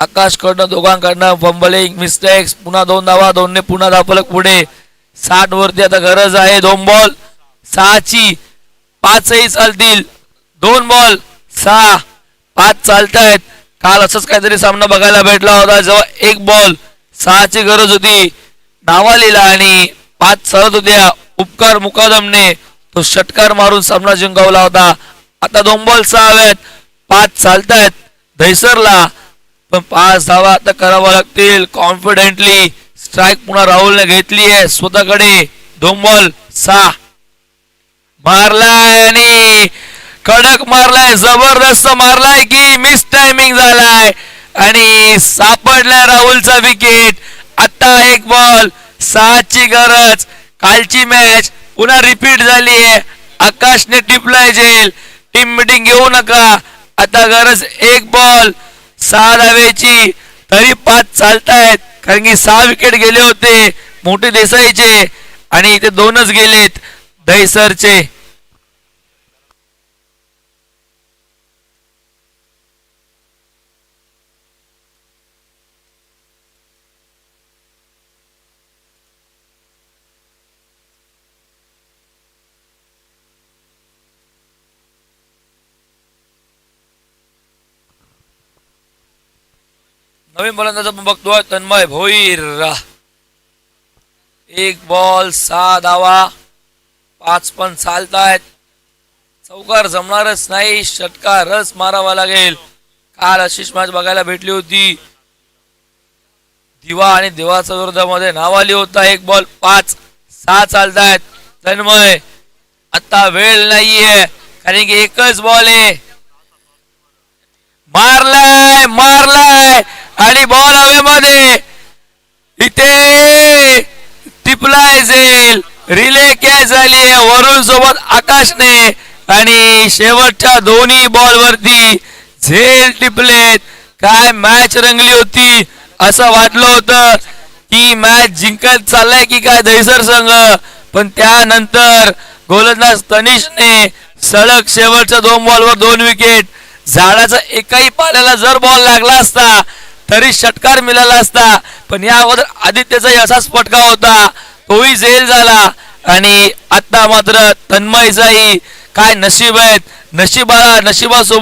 आकाश कडनं दोघांकडनं फंबलिंग मिस्टेक्स. पुन्हा 2 धावा, 2ने पुन्हा धावफलक पुढे. 60 वरती आता गरज आहे 2 बॉल 6ची. 5ही चालतील. 2 बॉल 6, 5 चालतायत. काल असंच काहीतरी सामना बघायला भेटला होता जेव्हा 1 बॉल 6ची गरज होती. नावालीला आणि 5 चालत होत्या. उपकार मुकादमने तो षटकार मारून सामना जिंकवला होता. आता 2 बॉल 6 हवेत, 5 चालतायत दहिसरला. पण 5 धावा आता करावा लागतील कॉन्फिडेंटली. स्ट्राईक पुन्हा राहुलने घेतली आहे स्वतःकडे. 2 बॉल 6 मारलाय आणि कडक मारलाय, जबरदस्त मारलाय की मिस टायमिंग झालाय आणि सापडलाय राहुलचा विकेट. आता 1 बॉल 6ची गरज. कालची मॅच पुन्हा रिपीट झाली आहे. आकाशने टिपलाय झेल. टीम मिटिंग घेऊ नका, आता गरज एक बॉल 6 धावेची, तरी 5 चालतायत कारण की 6 विकेट गेले होते मोठे देसाईचे आणि इथे 2च गेलेत दहीसरचे. नवीन फलंदाज आपण बघतोय तन्मय भोईर. 1 बॉल 6 धावा, 5 पण चालतायत. चौकार जमणारच नाही, षटकारच मारावा लागेल. काल अशीच मॅच बघायला भेटली होती. दिवा आणि दिवाच्या विरोधामध्ये नावाली होता. 1 बॉल 5 6 चालतायत. तन्मय आता वेळ नाहीये कारण की एकच बॉल आहे. मारलाय आणि बॉल हवेमध्ये, इथे टिपलाय झेल. रिले कॅच झाली आहे वरुण सोबत आकाशने आणि शेवटच्या दोन्ही बॉल वरती झेल टिपलेत. काय मॅच रंगली होती, असं वाटलं होतं की मॅच जिंकत चाललाय की काय दहीसर संघ, पण त्यानंतर गोलंदाज तनिषने सलग शेवटच्या 2 बॉलवर 2 विकेट. झाडाचा एकाही पाल्याला जर बॉल लागला असता तरी षटकार मिळाला असता, पण या अगोदर आदित्यचाही असाच फटका होता, तोही झेल झाला. आणि आता मात्र तन्मयचाही काय नशीब आहेत, नशिबासोबत